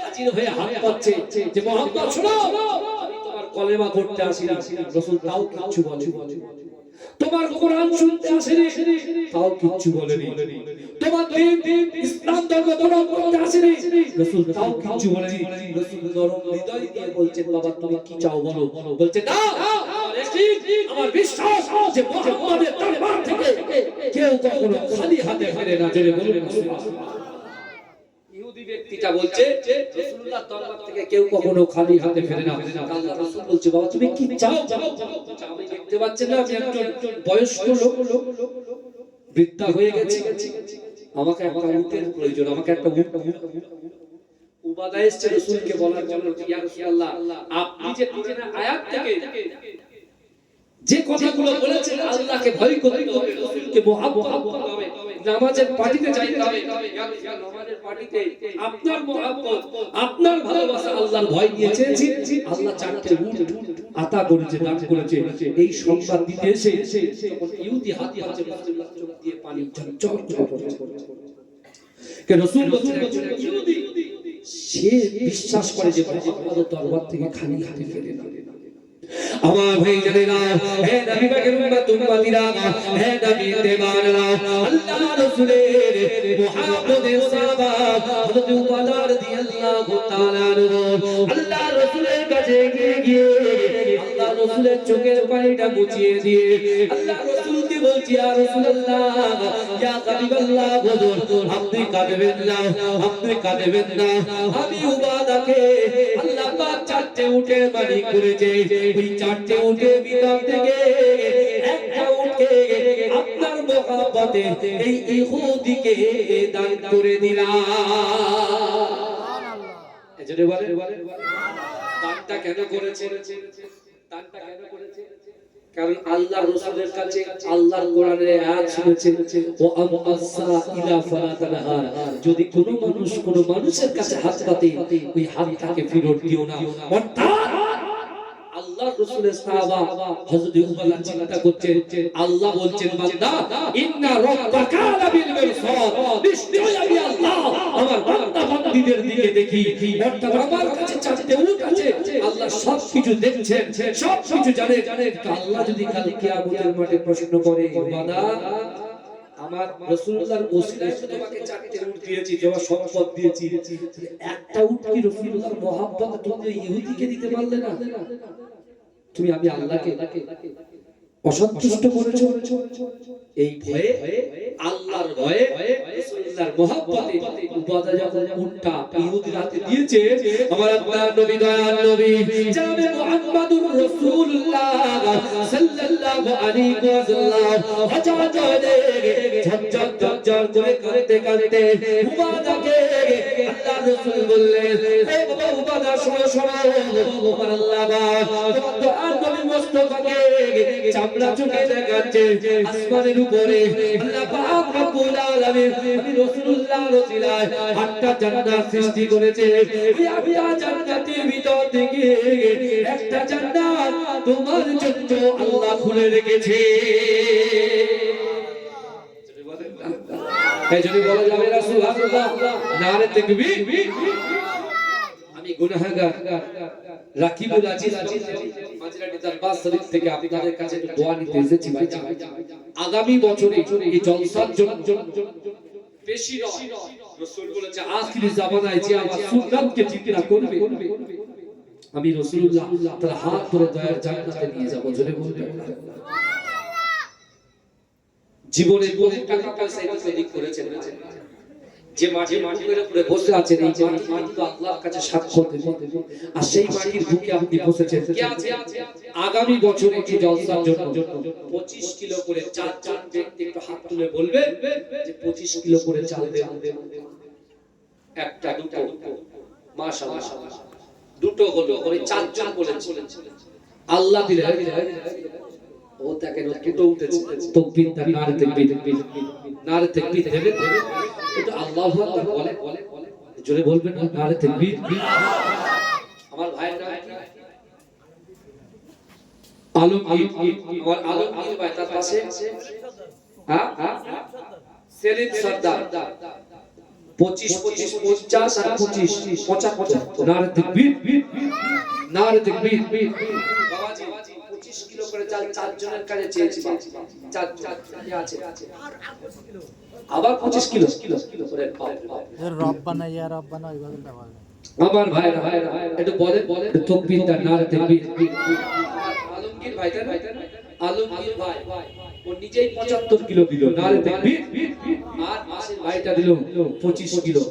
[SPEAKER 1] হাজির হয়ে হাত পাচ্ছে যে মুহাম্মদ শোনো, আমি তোমার কলেমা পড়তে আসিনি। রাসূল তাও কিছু বলেনি। তোমার কোরআন শুনতে আসেনি, তাও কিচ্ছু বলেনি। তোমার দিন ইসলাম ধর্ম গ্রহণ করতে আসেনি, রাসূল তাও কিচ্ছু বলেনি। রাসূল নরম হৃদয় দিয়ে বলছেন, বাবা তুমি কি চাও বলো। বলছে না, আমার বিশ্বাস যে মুহাম্মাদের দরবার থেকে কেউ কখনো খালি হাতে ফেরে না। জোরে বলুন সুবহানাল্লাহ। ইহুদি ব্যক্তিটা বলছে রাসূলুল্লাহর দরবার থেকে কেউ কখনো খালি হাতে ফেরে না। আল্লাহ রাসূল বলছে, বাবা তুমি কি চাও। আমি দেখতে পাচ্ছেন না আমি একজন বয়স্ক লোক, বৃদ্ধা হয়ে গেছি, আমাকে একটা উটের প্রয়োজন, আমাকে একটা উট। উবাদা এসেছে রাসূলকে বলার জন্য, ইয়া রাসূলুল্লাহ আপনি যে কোরআনের আয়াত থেকে যে কথাগুলো বলেছেন আল্লাহকে ভয় করতে হবে, রাসূলকে মুহাব্বত করতে হবে, নামাজের পার্টিতে যাইতে হবে। নামাজের পার্টিতে আপনার মুহাব্বত, আপনার ভালোবাসা, আল্লাহর ভয় নিয়ে চেয়েছি। আল্লাহ চারটে উট আতা করেছে, দান করেছে। এই সংবাদ দিতে এসে তখন ইহুদি হাত পাচ্ছে, রাসূলুল্লাহ চোখ দিয়ে পানি ঝরঝর করে পড়ছে। কে রাসূল বলছেন একজন ইহুদি, সে বিশ্বাস করে যে মুহাম্মদের দরবার থেকে খালি হাতে ফেরে না। আমার ভাই জানেনা, হে নবী পাকের উম্মত উম্মতিরা, হে নবী দেবানরা, আল্লাহ রাসূলের মুহাম্মদের সাহাবা হযরত উবাদা রাদিয়াল্লাহু তাআলা আল্লাহ রাসূলের কাছে গিয়ে আল্লাহ রাসূলের চোখের পানিটা মুছিয়ে দিয়ে আল্লাহ রাসূলকে বলছি, ইয়া রাসূলুল্লাহ, ইয়া হাবিবাল্লাহ, হুজুর আপনি কাঁদবেন না, আপনি কাঁদবেন না। আমি উবাদাকে আল্লাহ পাক চারটে উটের মালিক করেছে। ওই চারটে উটের ভিতর থেকে একটা উটকে আপনার মুহাব্বতে এই ইহুদিকে দান করে দিলাম। সুবহানাল্লাহ। এজন্য বলে দানটা কেন করেছে? দানটা কেন করেছে? কারণ আল্লাহ রাসূলের কাছে আল্লাহর কোরআনের আয়াত শুনেছে, ও আমসা ইলা ফালাতানহার, যদি কোনো মানুষ কোনো মানুষের কাছে হাত পাতে ওই হাতটাকে ফেরত দিও না। অর্থাৎ আল্লাহর রাসূলের সাহাবা হযরত উবাদা চিন্তা করছেন, আল্লাহ বলছেন বান্দা ইন্না রাব্বাকা লাবিল মিরসাদ, নিশ্চয়ই আমি আল্লাহ আমার বান্দা বান্দীদের দিকে দেখি। অর্থাৎ আমার কাছে চারটে উট আছে, আল্লাহ সব কিছু দেখছেন, সব কিছু জানেন। আল্লাহ যদি কাল কিয়ামতের মাঠে প্রশ্ন করে, বান্দা আমার রাসূলুল্লাহর ওসিলায় তোমাকে চারটে উট দিয়েছি, তোমার সম্পদ দিয়েছি, একটা উট কি রাসূলুল্লাহর মহব্বত তুমি ইহুদিকে দিতে পারলে না? তুমি আমি আল্লাহকে অসন্তুষ্ট করেছো। এই ভয়ে, আল্লাহর ভয়ে, রাসূলুল্লাহর মহব্বতে উবাদা যখন উটটা ইহুদির হাতে দিয়েছে, আমার আল্লাহর নবী দয়ার নবী জনাবে মুহাম্মদুর রাসূলুল্লাহ সাল্লাল্লাহু আলাইহি ওয়াসাল্লাম হযরতে ঝরঝর ঝরঝর করে কাঁদতে কাঁদতে উবাদাকে আল্লাহর রাসূল বললেন, হে বাবা উবাদা শোনো শোনো, আমার আল্লাহ তোমার দয়ার নবী মুস্তাফাকে চামড়া চোখে দেখাচ্ছে আসমানের উপরে আল্লাহ পাক রব্বুল আলামিন আমি রাসূলুল্লাহর ওসিলায় আটটা জান্নাত সৃষ্টি করেছে। এই আটটা জান্নাতের ভিতর থেকে একটা জান্নাত তোমার জন্য আল্লাহ খুলে রেখেছে। এই যদি বলা যাবে না সুবহানাল্লাহ, নারে তাকবীর। আমি গুনাহগার রাকিবুল আজিজ মাঝরাটি দরবার শরীফ থেকে আপনাদের কাছে একটু দোয়া নিতে এসেছি ভাই। আগামী বছরে এই জলসার জন্য বেশি নয়, রাসূল বলেছে আখিরি জামানায় যে আমার সুন্নাতকে জিন্দা করবে আমি রাসূলুল্লাহ তার হাত ধরে দয়ার জান্নাতে নিয়ে যাব। জোরে বলবেন জীবনের বহু টাকা পয়সা এদিক করেছেন, যে মাটির উপরে বসে আছেন এই মাটি তো আল্লাহর কাছে সাক্ষ্য দেবে, আর সেই মাটির বুকে আপনি বসেছেন। কে আছে আগামী বছরে এই জলসার জন্য 25 কিলো করে চারজন ব্যক্তি একটু হাত তুলে বলবে যে 25 কিলো করে চাল দেন। একটা দুটো মাশাআল্লাহ, দুটো হলো ওই চারজন বলেছেন আল্লাহ দিলে ও তাকে দুটো উঠেছে। তাকবীর নারে তাকবীর, নারে তাকবীর দেবে। এটা আল্লাহু আকবার বলে জোরে বলবেন না, নারে তাকবীর। আমার ভাইয়ের নাম আলমগীর, আমার আলমগীর ভাই, তার পাশে সেলিম সর্দার, 25 25 50 আর 25 75। নারে তাকবীর, নারে তাকবীর। বাবাজি 25 কিলো করে চাল 4 জনের কাছে চেয়েছি, 4 আছে, আবার 25 কিলো করে
[SPEAKER 2] রব্বানা ইয়া রব্বানা ইবাদতটা ভালো।
[SPEAKER 1] আমার ভাইরা একটু বলে তাকবীরটা, নারে তাকবীর। আলমগীর ভাই, আলমগীর ভাই ও নিজেই 75 কিলো দিল, নারে তাকবীর। আর পাশের ভাইটা দিল 25 কিলো।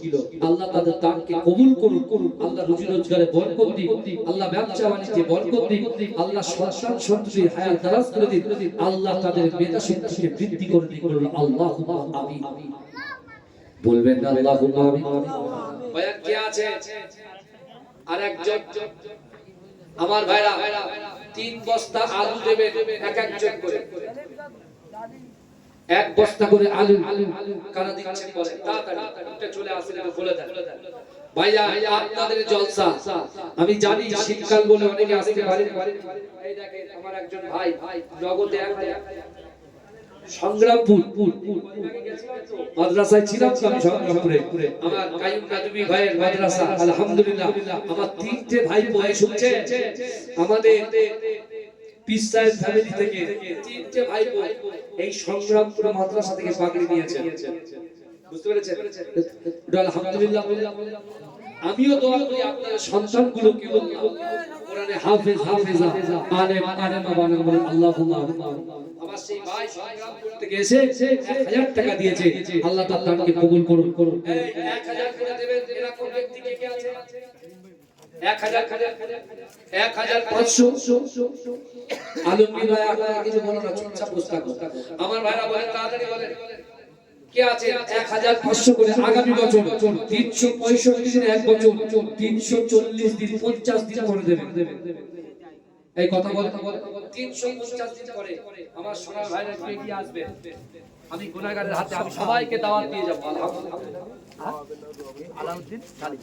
[SPEAKER 1] আল্লাহ তাদের দানকে কবুল করুন, আল্লাহ রুজি রোজগারে বরকত দিন, আল্লাহ ব্যবসা বাণিজ্যে বরকত দিন, আল্লাহ সন্তান সন্ততির হায়াত দারাজ করে দিন, আল্লাহ তাদের মেধা শক্তিকে বৃদ্ধি করে দিন। আল্লাহুম্মা আমিন। বলবেন না আল্লাহুম্মা আমিন। ভাইয়া কে আছে? আর একজন আমার ভাইরা 3 বস্তা আলু দেবেন এক একজন করে, 1 বস্তা করে আলু। কারা দিচ্ছেন বলেন তাড়াতাড়ি, এটা চলে আসলে তো বলে দেন ভাইয়া। আপনাদের জলসা আমি জানি, শীতকাল বলে অনেকে আসতে পারে। এই দেখেন আমার একজন ভাই নগদে 1000 সংগ্রামপুর মাদ্রাসায় ছিলাম আমি সংগ্রামপুরে, আমার কাইয়ুম নাদবী ভাইয়ের মাদ্রাসা। আলহামদুলিল্লাহ আমার 3টে ভাই বয়স হচ্ছে, আমাদের পিস সাহেব ফ্যামিলি থেকে 3টে ভাই এই সংগ্রামপুর মাদ্রাসা থেকে পাগড়ি নিয়েছেন। বুঝতে পেরেছেন? আলহামদুলিল্লাহ। আমিও দোয়া করি আপনাদের সন্তানগুলো কি কোরআনে হাফেজ হাফেজা আলেমা বানান, বলেন আল্লাহুম্মা আমিন। আমার সেই ভাই সংগ্রামপুর থেকে এসে 1000 টাকা দিয়েছে, আল্লাহ তাআলা তাকে কবুল করুন। 1000 করে দেবেন এরকম ব্যক্তি কে আছে? 1500। আলমগীর ভাই আপনারা কিছু বলো না, চুপচাপ বসে থাকুন। আমার ভাইরা বলেন তাড়াতাড়ি বলেন কে আছে? 1500 করে আগামী বছর 365 দিন, এক বছর 340 দিন, 50 দিন করে দেবেন। এই কথা বলে 350 দিন করে আমার সোনার ভাইরা কে কি আসবে? আমি গুনাহগারের হাতে আমি সবাইকে দাওয়াত দিয়ে যাব। আলহামদুলিল্লাহ। আলাউদ্দিন খালি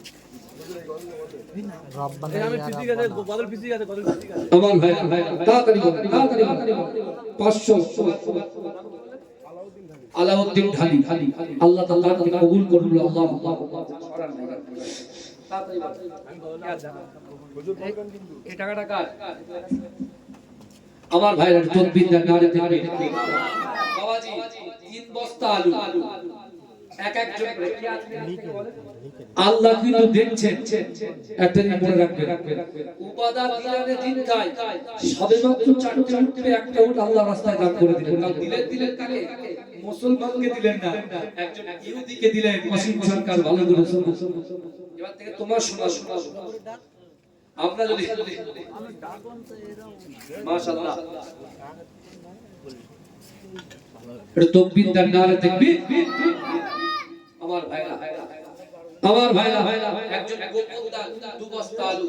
[SPEAKER 2] রব্বানা ইয়া রব্বানা বদল ফিজি আছে
[SPEAKER 1] আমার ভাইরা তাড়াতাড়ি বলেন, তাড়াতাড়ি বলেন। 500 আলাউদ্দিন ঢালি, আল্লাহ তাআলা তাকে কবুল করুন। আল্লাহুম্মা তাড়াতাড়ি এই টাকাটা কার? আমার ভাইরা তাকবীর দেন, নারে তাকবীর। বাবাজি 3 বস্তা আলু এক একজন করে কি আছে বলেন? আল্লাহ কিন্তু দেখছেন, একটা জিনিস মনে রাখবেন, উপাদান দিলানে দিন যায়, সবেমাত্র 4টে উঠবে, একটা উঠ আল্লাহর রাস্তায় দান করে দিলেন। কাল দিলেন কাকে? মুসলমানকে দিলেন না, একজন ইহুদিকে দিলেন। ওয়াসিম সরকার ভালো করে শুনুন, এবার থেকে তোমার শোনা আমরা যদি মাশাআল্লাহ এটা তাকবীর দেন, নারে তাকবীর। আমার ভাইরা একজন গোপনদার 2 বস্তা আলু।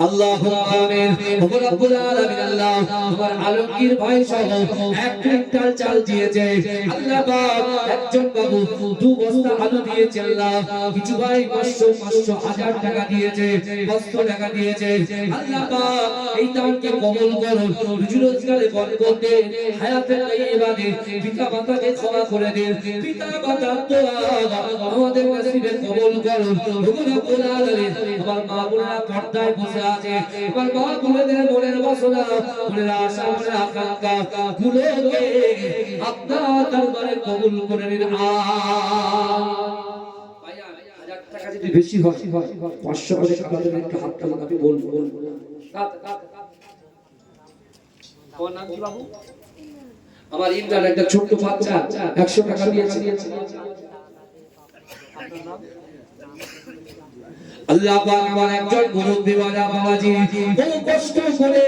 [SPEAKER 1] আল্লাহুম্মা আমিন। রব্বুল আলামিন আল্লাহ আমার আলমগীর ভাই সহ 1 কুইন্টাল চাল দিয়েছে আল্লাহ পাক। একজন বাবু 2 বস্তা আলু দিয়েছে আল্লাহ। কিছু ভাই 500 1000 টাকা দিয়েছে, 500 টাকা দিয়েছে আল্লাহ পাক। এই দানকে কবুল করুন, রুজি রোজগারে বরকত দিন, হায়াতে তাইয়্যিবা দিন, পিতা মাতাকে ক্ষমা করে দিন, পিতা মাতার দোয়া আমাদের নসিবে কবুল করুন। রব্বুল আলামিন আমার মা বোনেরা পর্দায় বসে আছে, আমার মা বোনেদের মনের বাসনা, মনের আশা, মনের আকাঙ্ক্ষা গুলোকে আপনার দরবারে কবুল করে নিন। ভাইয়া 1000 টাকা যদি বেশি হয় 500 করে আপনাদের একটু হাতটা লাগাতে বলবো। কোন নাম কি বাবু? আমার ইমরান একটা ছোট্ট বাচ্চা 100 টাকা দিয়েছে। আল্লাহ পাক আমার একজন মুরব্বি ওয়ালা বাবাজি বহু কষ্ট করে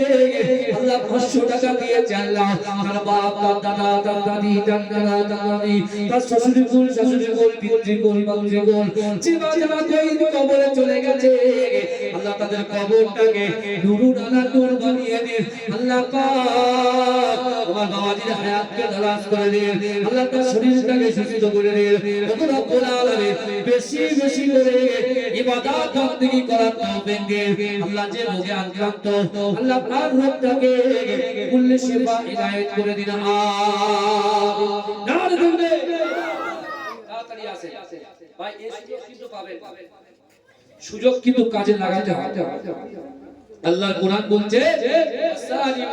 [SPEAKER 1] আল্লাহ 500 টাকা দিয়েছে আল্লাহ। তার বাপ, তার দাদা, তার দাদি, তার নানা, তার নানি, তার শাশুড়ি কুল, পিতৃকুল, মাতৃকুল যারা কবরে চলে গেছে আল্লাহ তাদের কবরটাকে নূর আলা নূর বানিয়ে দিন আল্লাহ পাক আমার বাবাজির হায়াতকে দারাজ করে দিন আল্লাহ তার শরীরটাকে সুস্থ করে দিন ওগো রব্বুল আলামিন বেশি বেশি করে ইবাদত বন্দেগী করার তৌফিক দিন আল্লাহ যে রোগে আক্রান্ত আল্লাহ তার রোগটাকে কুল্লে শিফা ইনায়েত করে দিন আমিন নারে দুর্গে তাড়াতাড়ি আসে ভাই এই সুযোগ কিন্তু পাবেন সুযোগ কিন্তু কাজে লাগাতে হবে আল্লাহর কোরআন বলছে সারিউ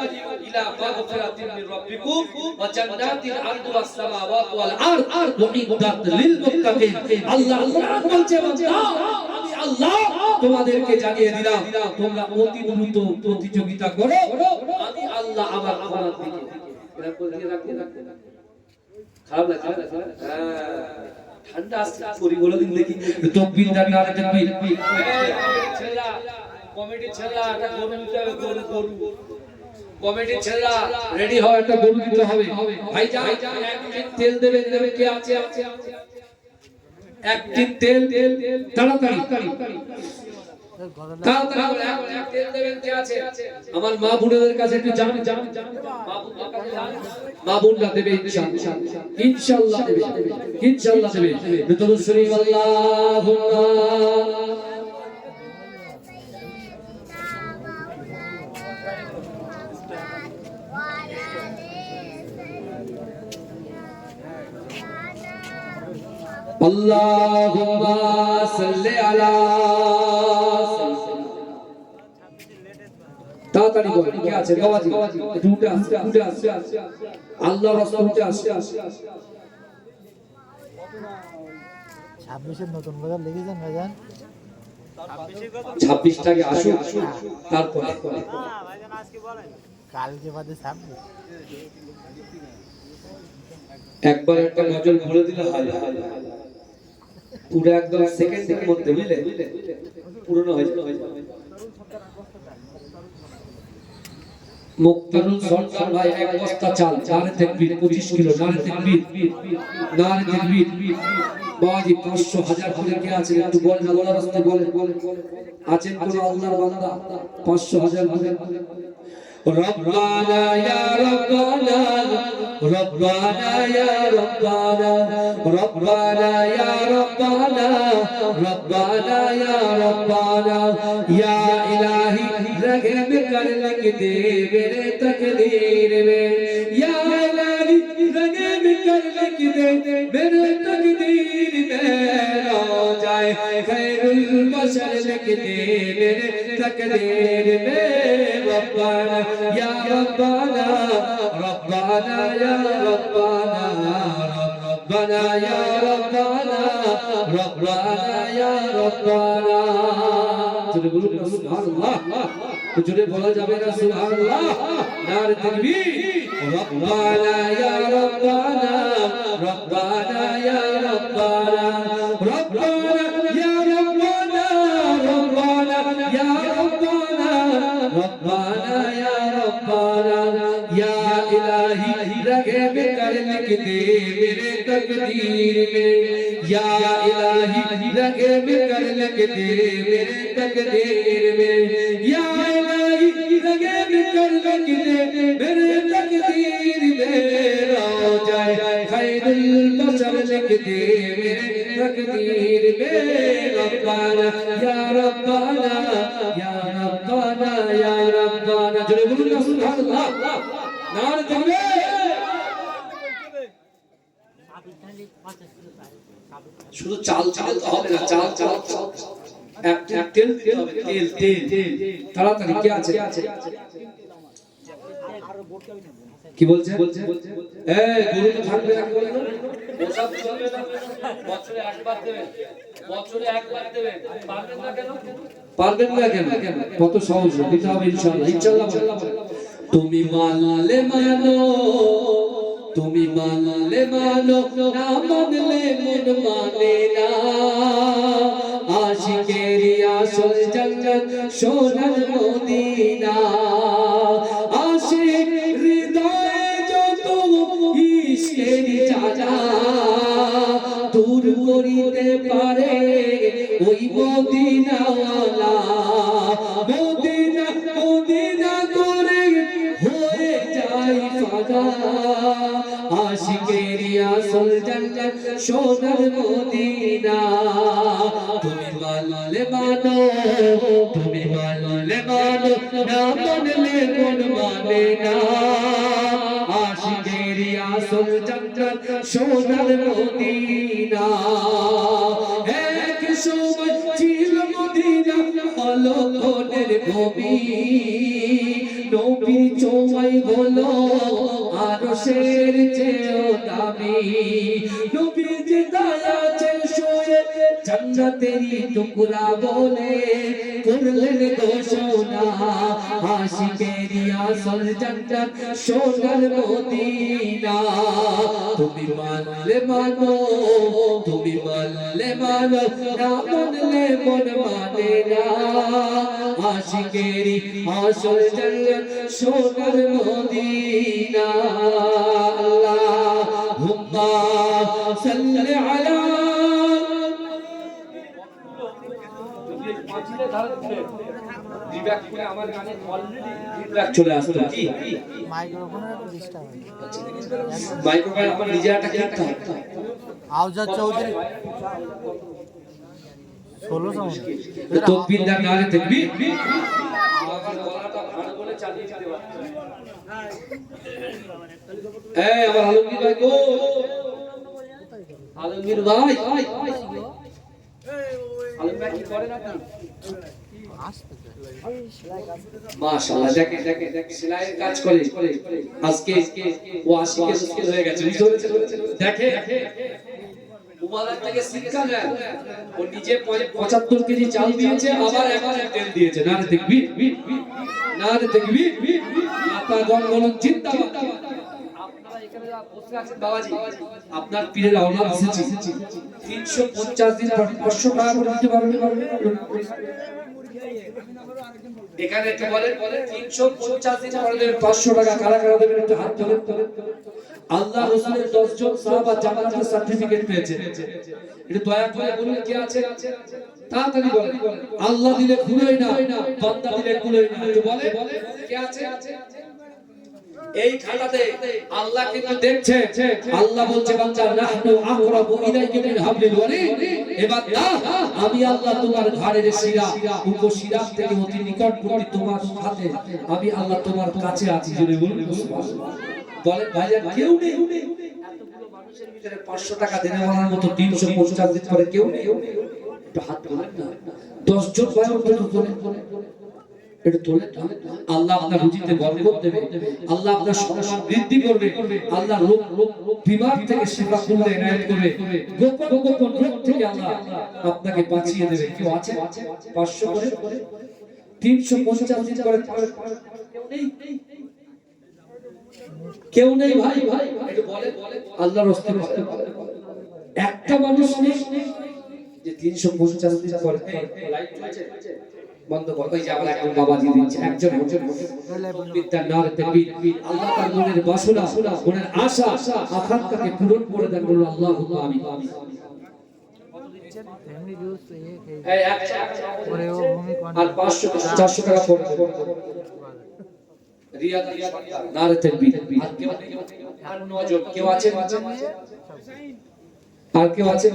[SPEAKER 1] ইলা মাগফিরাতিন মির রাব্বিকুম ওয়া জান্নাতিন আরদুহাস সামাওয়াতু ওয়াল আরদ উইদ্দাত লিল মুত্তাকিন আল্লাহ কোরআন বলছে বান্দা আমি আল্লাহ তোমাদেরকে জানিয়ে দিলাম তোমরা অতি দ্রুত প্রতিযোগিতা করো আমি আল্লাহ আমার ক্ষমতার দিকে এরা বলতে রাখতে খারাপ লাগছে ঠান্ডা আসছে পরিগুলো দিন দেখি তকবীর দান নারে তাকবীর ছেলা কমিটি ছেলা একটা গরু দিতে হবে গরু কমিটি ছেলা রেডি হও একটা গরু দিতে হবে ভাই যা একদিন তেল দেবে কে আছে একদিন তেল তাড়াতাড়ি তেল দেবেন কে আছে আমার মা বোনদের কাছে একটু যান মা বোনরা দেবে ইনশাআল্লাহ দেবে ইনশাআল্লাহ দেবে দরুদ শরীফ আল্লাহুম্মা আল্লাহুম্মা সাল্লি আলা তাড়াতাড়ি বল কে আছে বাবাজি দুটো আসছে আল্লাহর রাসূল উঠে আসছে
[SPEAKER 3] 26 এর নতুন বাজার লিখেছেন ভাইজান
[SPEAKER 1] 26 টাকে আসুক তারপর
[SPEAKER 3] ভাইজান আজকে বলেন কালকে বাদে 26
[SPEAKER 1] একবার একটা গজল বলে দিলে হয় পুরো একদম সেকেন্ডের মধ্যে বুঝলে পুরনো হয়ে যাবে মুক্তারুল সরকার ভাই এক বস্তা চাল নারে তাকবীর 25 কিলো নারে তাকবীর বাজি 500 1000 করে কে আছে একটু বল আল্লাহর রাস্তায় বলেন আছেন কোন আল্লাহর বান্দা 500 1000 করে ربنا يا ربنا ربنا يا ربنا ربنا يا ربنا ربنا يا ربنا يا إلهي رحم کر لگ دے میرے تقدیر میں یا إلهي رحم کر لگ دے میرے تقدیر میں رو جائے خیر البشر لگ دے میرے تقدیر میں ربنا يا ربنا ربنا يا ربنا ربنا يا ربنا ربنا يا ربنا জোরে বলুন সুবহানাল্লাহ জোরে বলা যাবে না সুবহানাল্লাহ নারে তাকবীর রব্বানা ইয়া রব্বানা রব্বানা ইয়া রব্বানা রব্বানা ইয়া রব্বানা রব্বানা ইয়া রব্বানা রব্বানা ইয়া রব্বানা ইয়া ইলাহি रहम कर लिख दे मेरे तकदीर में या इलाही रहम कर लिख दे मेरे तकदीर में या इलाही रहम कर लिख दे मेरे तकदीर में रो जाए खैरुल बशर लिख दे मेरे तकदीर में रब्बाना या रब्बाना या रब्बाना या रब्बाना जोरे बोलুন না সুবহানাল্লাহ নারে তাকবীর শুধু চাল চাল হবে না চাল চাল এক তেল দিতে হবে তেল তাড়াতাড়ি কে আছে কি বলছে এই গরু তো থাকবে না বলে না ওসব চলবে না বছরে একবার দেবেন পারবেন না কেন কত সহজ দিতে হবে ইনশাআল্লাহ ইনশাআল্লাহ তুমি মানলে মানো তুমি মানলে মানো না মানলে মন মানে না আশিকেরি আসল জান্নাত সোনার মদিনা আশিক হৃদয়ে যত ইশকের জাজা দূর করিতে পারে ওই মদিনাওয়ালা মদিনা মদিনা করে আশিকেরি আসল জান্নাত সোনার মদিনা তুমি মানলে মানো তুমি মানলে মানো না মানলে মন মানে না আশিকেরি আসল জান্নাত সোনার মদিনা এক সময় ছিল মদিনা হলো কোনের ভূমি নবীর চৌমাই হলো আরশের চেয়েও দামি নবীর যে দায়াতে শুয়ে জান্নাতেরই টুকরা বলে করলেন ঘোষণা আশিকেরি আসল জান্নাত সোনার মদিনা তুমি মানলে মানো তুমি মানলে মানো না মানলে মন মানে না আশিকেরি আসল জান্নাত সোনার মদিনা আল্লাহুম্মা সাল্লি আলা চলে আসতো কি
[SPEAKER 3] মাইক্রোফোনের একটু ডিস্টার্ব হয়
[SPEAKER 1] মাইক্রোফোন আমার নিজের একটা কিনতে হবে
[SPEAKER 3] আউজাদ চৌধুরী 16 সাউন্ড
[SPEAKER 1] তকবীর দান নারে তাকবীর আমার গলাটা ভালো বলে চালিয়ে দিতে পারছি এই আমার আলমগীর ভাই গো আলমগীর ভাই আলমগীর ভাই কি করেন আপনি মাশাআল্লাহ দেখেন দেখেন সেলাইয়ের কাজ করে আজকে ও আশিকে মুশকিল হয়ে গেছে বুঝতে পেরেছেন দেখেন উমালার থেকে শিক্ষা নেন ও নিজে 75 কেজি চাল দিয়েছে আবার এখন তেল দিয়েছে না দেখবি না দেখবি মাতা গণগণ জিন্দাবাদ আপনারা এখানে যা বসে আছেন বাবাজি আপনার পীরের আওলাদ এসেছে 350 দিন 500 টাকা করে দিতে পারবেন এখানে একটু বলেন 350 দিন পরে দেবেন 500 টাকা কারা কারা দেবেন একটু হাত তোলেন আল্লাহ রাসূলের 10 জন সাহাবা জান্নাতের সার্টিফিকেট পেয়েছে এটা দয়া করে বলুন কে আছে তাড়াতাড়ি বলেন আল্লাহ দিলে কুলোই না বান্দা দিলে কুলোই না একটু বলে কে আছে এই খাতাতে আল্লাহ কিন্তু দেখছে আল্লাহ বলছে বান্দা নাহনু আকরাবু ইলাইকা মিন হাবলিল ওয়ারিদ এ বান্দা আমি আল্লাহ তোমার ঘাড়ের শিরা উপশিরা থেকে অতি নিকটবর্তী তোমার সাথে আমি আল্লাহ তোমার কাছে আছি জেনে বলুন সুবহানাল্লাহ বলেন ভাইজান কেউ নেই এতগুলো মানুষের ভিতরে 500 টাকা দেনে বলার মতো 350 দিন পরে কেউ নেই একটু হাত তোলেন না 10 জন ভাই একটু তোলেন এটা তোলেন আল্লাহ আপনার রুজিতে বরকত দেবে আল্লাহ আপনার সম্মান বৃদ্ধি করবে আল্লাহ রোগ বিমার থেকে শিফা করবে ইনায়াত করবে গোপন রোগ থেকে আল্লাহ আপনাকে বাঁচিয়ে দেবে কেউ আছে 500 করে 350 দিন করে কেউ নেই ভাই একটু বলে আল্লাহর রাস্তায় একটা মানুষ নেই যে 350 দিন করে লাইট চলছে বন্ধ কর ওই যে আমরা একজন বাবাজি দিচ্ছে একজন বিদ্যার নারে তাকবীর আল্লাহ তার মনের বাসনা মনের আশা আকাঙ্ক্ষাকে পূরণ করে দেন বলুন আল্লাহুম্মা আমিন
[SPEAKER 3] ফ্যামিলি জুস
[SPEAKER 1] এই আর 500 400 টাকা পড়ে রিয়াদ নারে তাকবীর আর কেউ আর নজন কেউ আছে আর কেউ আছে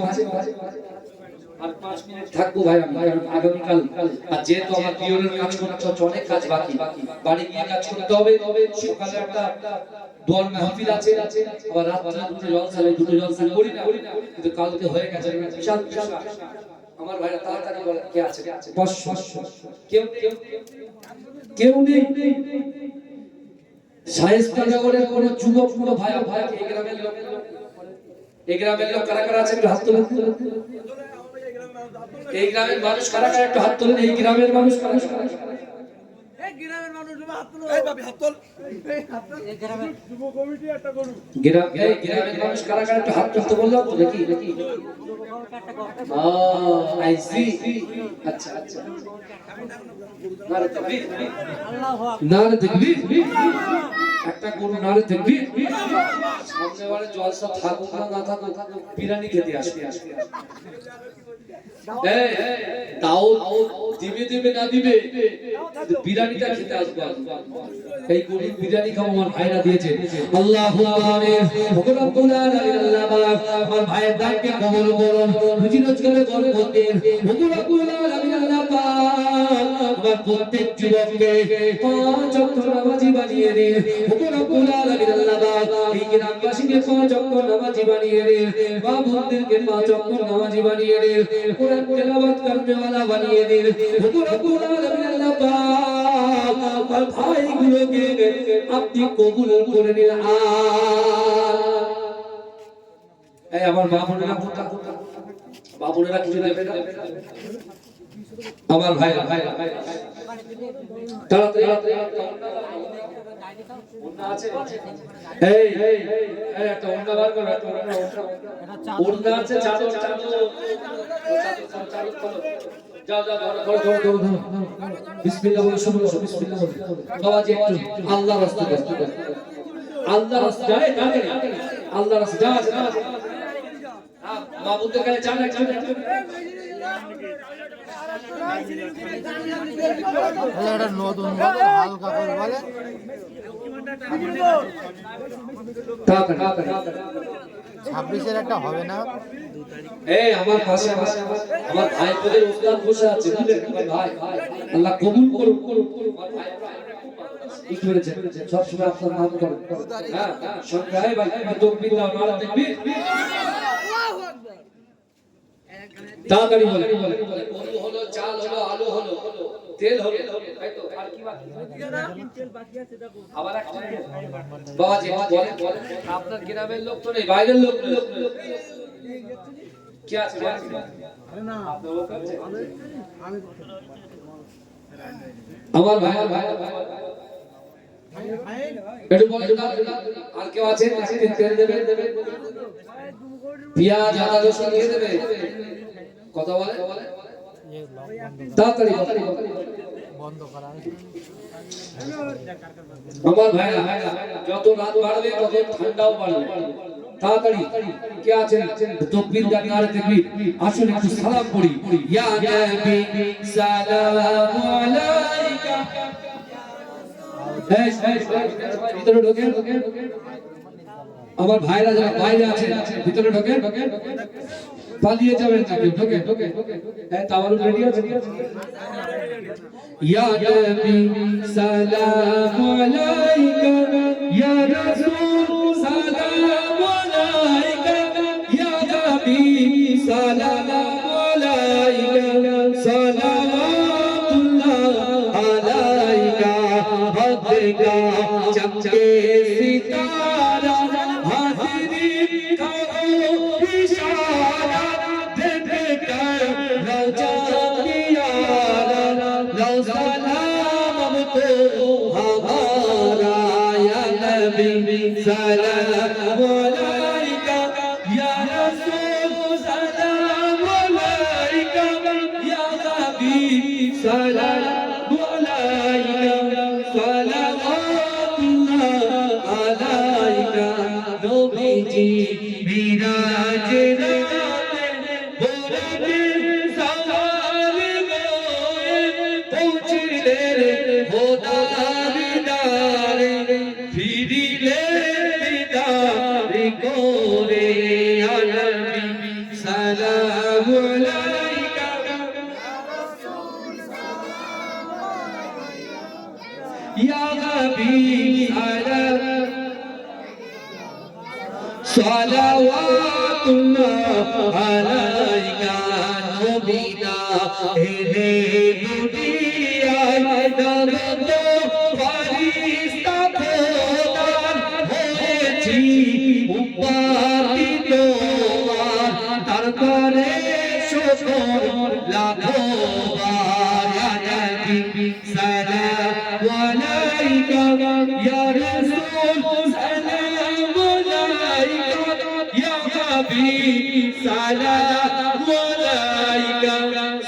[SPEAKER 1] আর 5 মিনিট থাকবো ভাই আমি আগামী কাল আর যেহেতু আমার পিওরের কাজ করতে হচ্ছে অনেক কাজ বাকি বাড়ি গিয়ে কাজ করতে হবে সকালে একটা দোয়ার মাহফিল আছে আবার রাতে দুটো জলসা করি না কিন্তু কালকে হয়ে গেছে বিশাল আমার ভাইরা তাড়াতাড়ি বলে কে আছে কেউ নেই শায়েস্তা নগরের কোন যুবক কোন ভাই এই গ্রামের লোক কারা কারা আছে একটু হাত তোলেন এই গ্রামের মানুষ কারা কারা একটু হাত তোলেন এই গ্রামের মানুষ কারা
[SPEAKER 4] এই গ্রামের মানুষ হাত তোলো এই বাবি হাত তোল এই গ্রামের যুব কমিটি একটা করুন
[SPEAKER 1] গ্রামের মানুষ কারা কারা একটু হাত তুলতে বললাম তো নাকি আই সি আচ্ছা নারে তাকবীর একটা গরু নারে তাকবীর সামনে বারে জলসা থাকুক না থাকুক বিরিয়ানি খেতে আসবে তাও দিবে দিবে না দিবে বিরিয়ানিটা খেতে আসবো এই গরিব বিরিয়ানি খাবো আমার ভাইরা দিয়েছে আল্লাহু আমিন ভগবান রব্বুল আলামিন আল্লাহ পাক আমার ভাইয়ের দানকে কবুল করুন রুজি রোজগারে বরকত দিন ভগবান রব্বুল আলামিন আল্লাহ পাক আমার প্রত্যেক যুবককে পাঁচ ওয়াক্ত নামাজি বানিয়ে দিন ভগবান রব্বুল আলামিন আল্লাহ পাক এই গ্রামবাসীকে পাঁচ ওয়াক্ত নামাজি বানিয়ে দিন মা বোনদেরকে পাঁচ ওয়াক্ত নামাজি বানিয়ে দিন কোরআন তেলাওয়াত করনে वाला বানিয়ে দিন ভগবান রব্বুল আলামিন আল্লাহ পাক আমার ভাইগুলোকে আপনি কবুল করে নিন এই আমার মা বোনেরা মা বোনেরা কিছু দেবে না আমার ভাইরা তাড়াতাড়ি ওন্না আছে এই একটা ওন্না বার করো একটা ওন্না আছে চাদর যাও ধরো বিসমিল্লাহ বলে শুরু করো বিসমিল্লাহ বলে বাবাজি একটু আল্লাহর রাস্তায় আল্লাহর রাস্তায় আল্লাহর রাস্তায় যা মাবুদের কাছে যান একটু
[SPEAKER 3] এটা নতুন হালকা করে বলে ছাব্বিশের একটা হবে না
[SPEAKER 1] এই আমার পাশে আমার ভাই পদের উস্তাদ বসে আছে বুঝলেন আমার ভাই আল্লাহ কবুল করুন আমার ভাই বুঝতে পেরেছেন সব সময় আপনার নাম করেন হ্যাঁ সঙ্গে আয় ভাই তাকবীর দাও নারা তাকবীর আল্লাহু আকবার তাড়াতাড়ি বলে গরু হলো চাল হলো আলু হলো তেল হলো তাই তো আর কি বাকি তেল বাকি আছে দেখো আবার একটা বাবাজি বলে আপনার গ্রামের লোক তো নেই বাইরের লোক কি আছে আরে না আপনার লোক আছে আমি আমার ভাই একটু বলে আর কেউ আছে তেল দেবে পেঁয়াজ আদা রসুন দিয়ে দেবে কথা বলে তাড়াতাড়ি
[SPEAKER 3] বন্ধ করা
[SPEAKER 1] আমার ভাইরা যত রাত বাড়বে তত ঠান্ডাও বাড়বে তাড়াতাড়ি কে আছেন তাকবীর দান নারে তাকবীর আসুন একটু সালাম করি ইয়া নবী সালামু আলাইকা ভিতরে ঢোকেন আমার ভাইরা যারা বাইরে আছে ভিতরে ঢোকেন পালিয়ে যাবেন না ঢোকে হ্যাঁ তাওয়ার রেডি আছে ইয়া নবী সালামু আলাইকা ইয়া রাসূল সালামু আলাইকা ইয়া হাবিব সালামু আলাইকা সালাওয়াতুল্লাহ আলাইকা হদকা চমকে সিতারা হাজিরি করো ইশারা দেখ কর রওজা পিয়ারা লো সালাম তো हमारा या नबी सलाम अलैका या रसूल सलाम अलैका या हबीब सलाम अलैका सलावतुल्लाह अलैका नबीजी विराज राते बोलते सवाल गोए पहुंचले खुदा दीदारे फिरिले दीदारे गोरे या नबी सलाम अलैका या हबीब सलावतुल्लाह अलैका नबीना हे दुनिया दर्द फरिश्ता খোদার হয়েছি উম্মতি তোমার তারপরে শুকর লাখো বার ইয়া নবী সালাম আলাইকা ইয়া রাসূল সালাম আলাইকা ইয়া হাবিব সালাম আলাইকা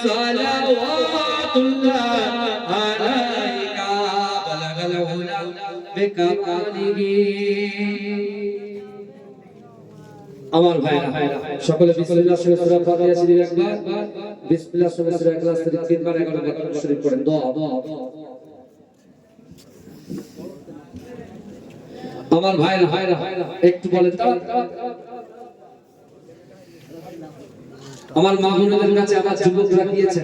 [SPEAKER 1] সালাওয়াতুল্লাহ আলাইকা বালাগাল উলা বিকামালিহি আমার ভাইরা সকলে বিসমিল্লাহির সঙ্গে সূরা ফাতিহা শরীফ একবার, বিসমিল্লাহির সঙ্গে সূরা ইখলাস শরীফ তিনবার, 11 বার শরীফ পড়েন। দোয়া আমার ভাইরা একটু বলেন তো, আমার মা বোনদের কাছে আমার যুবকরা গিয়েছে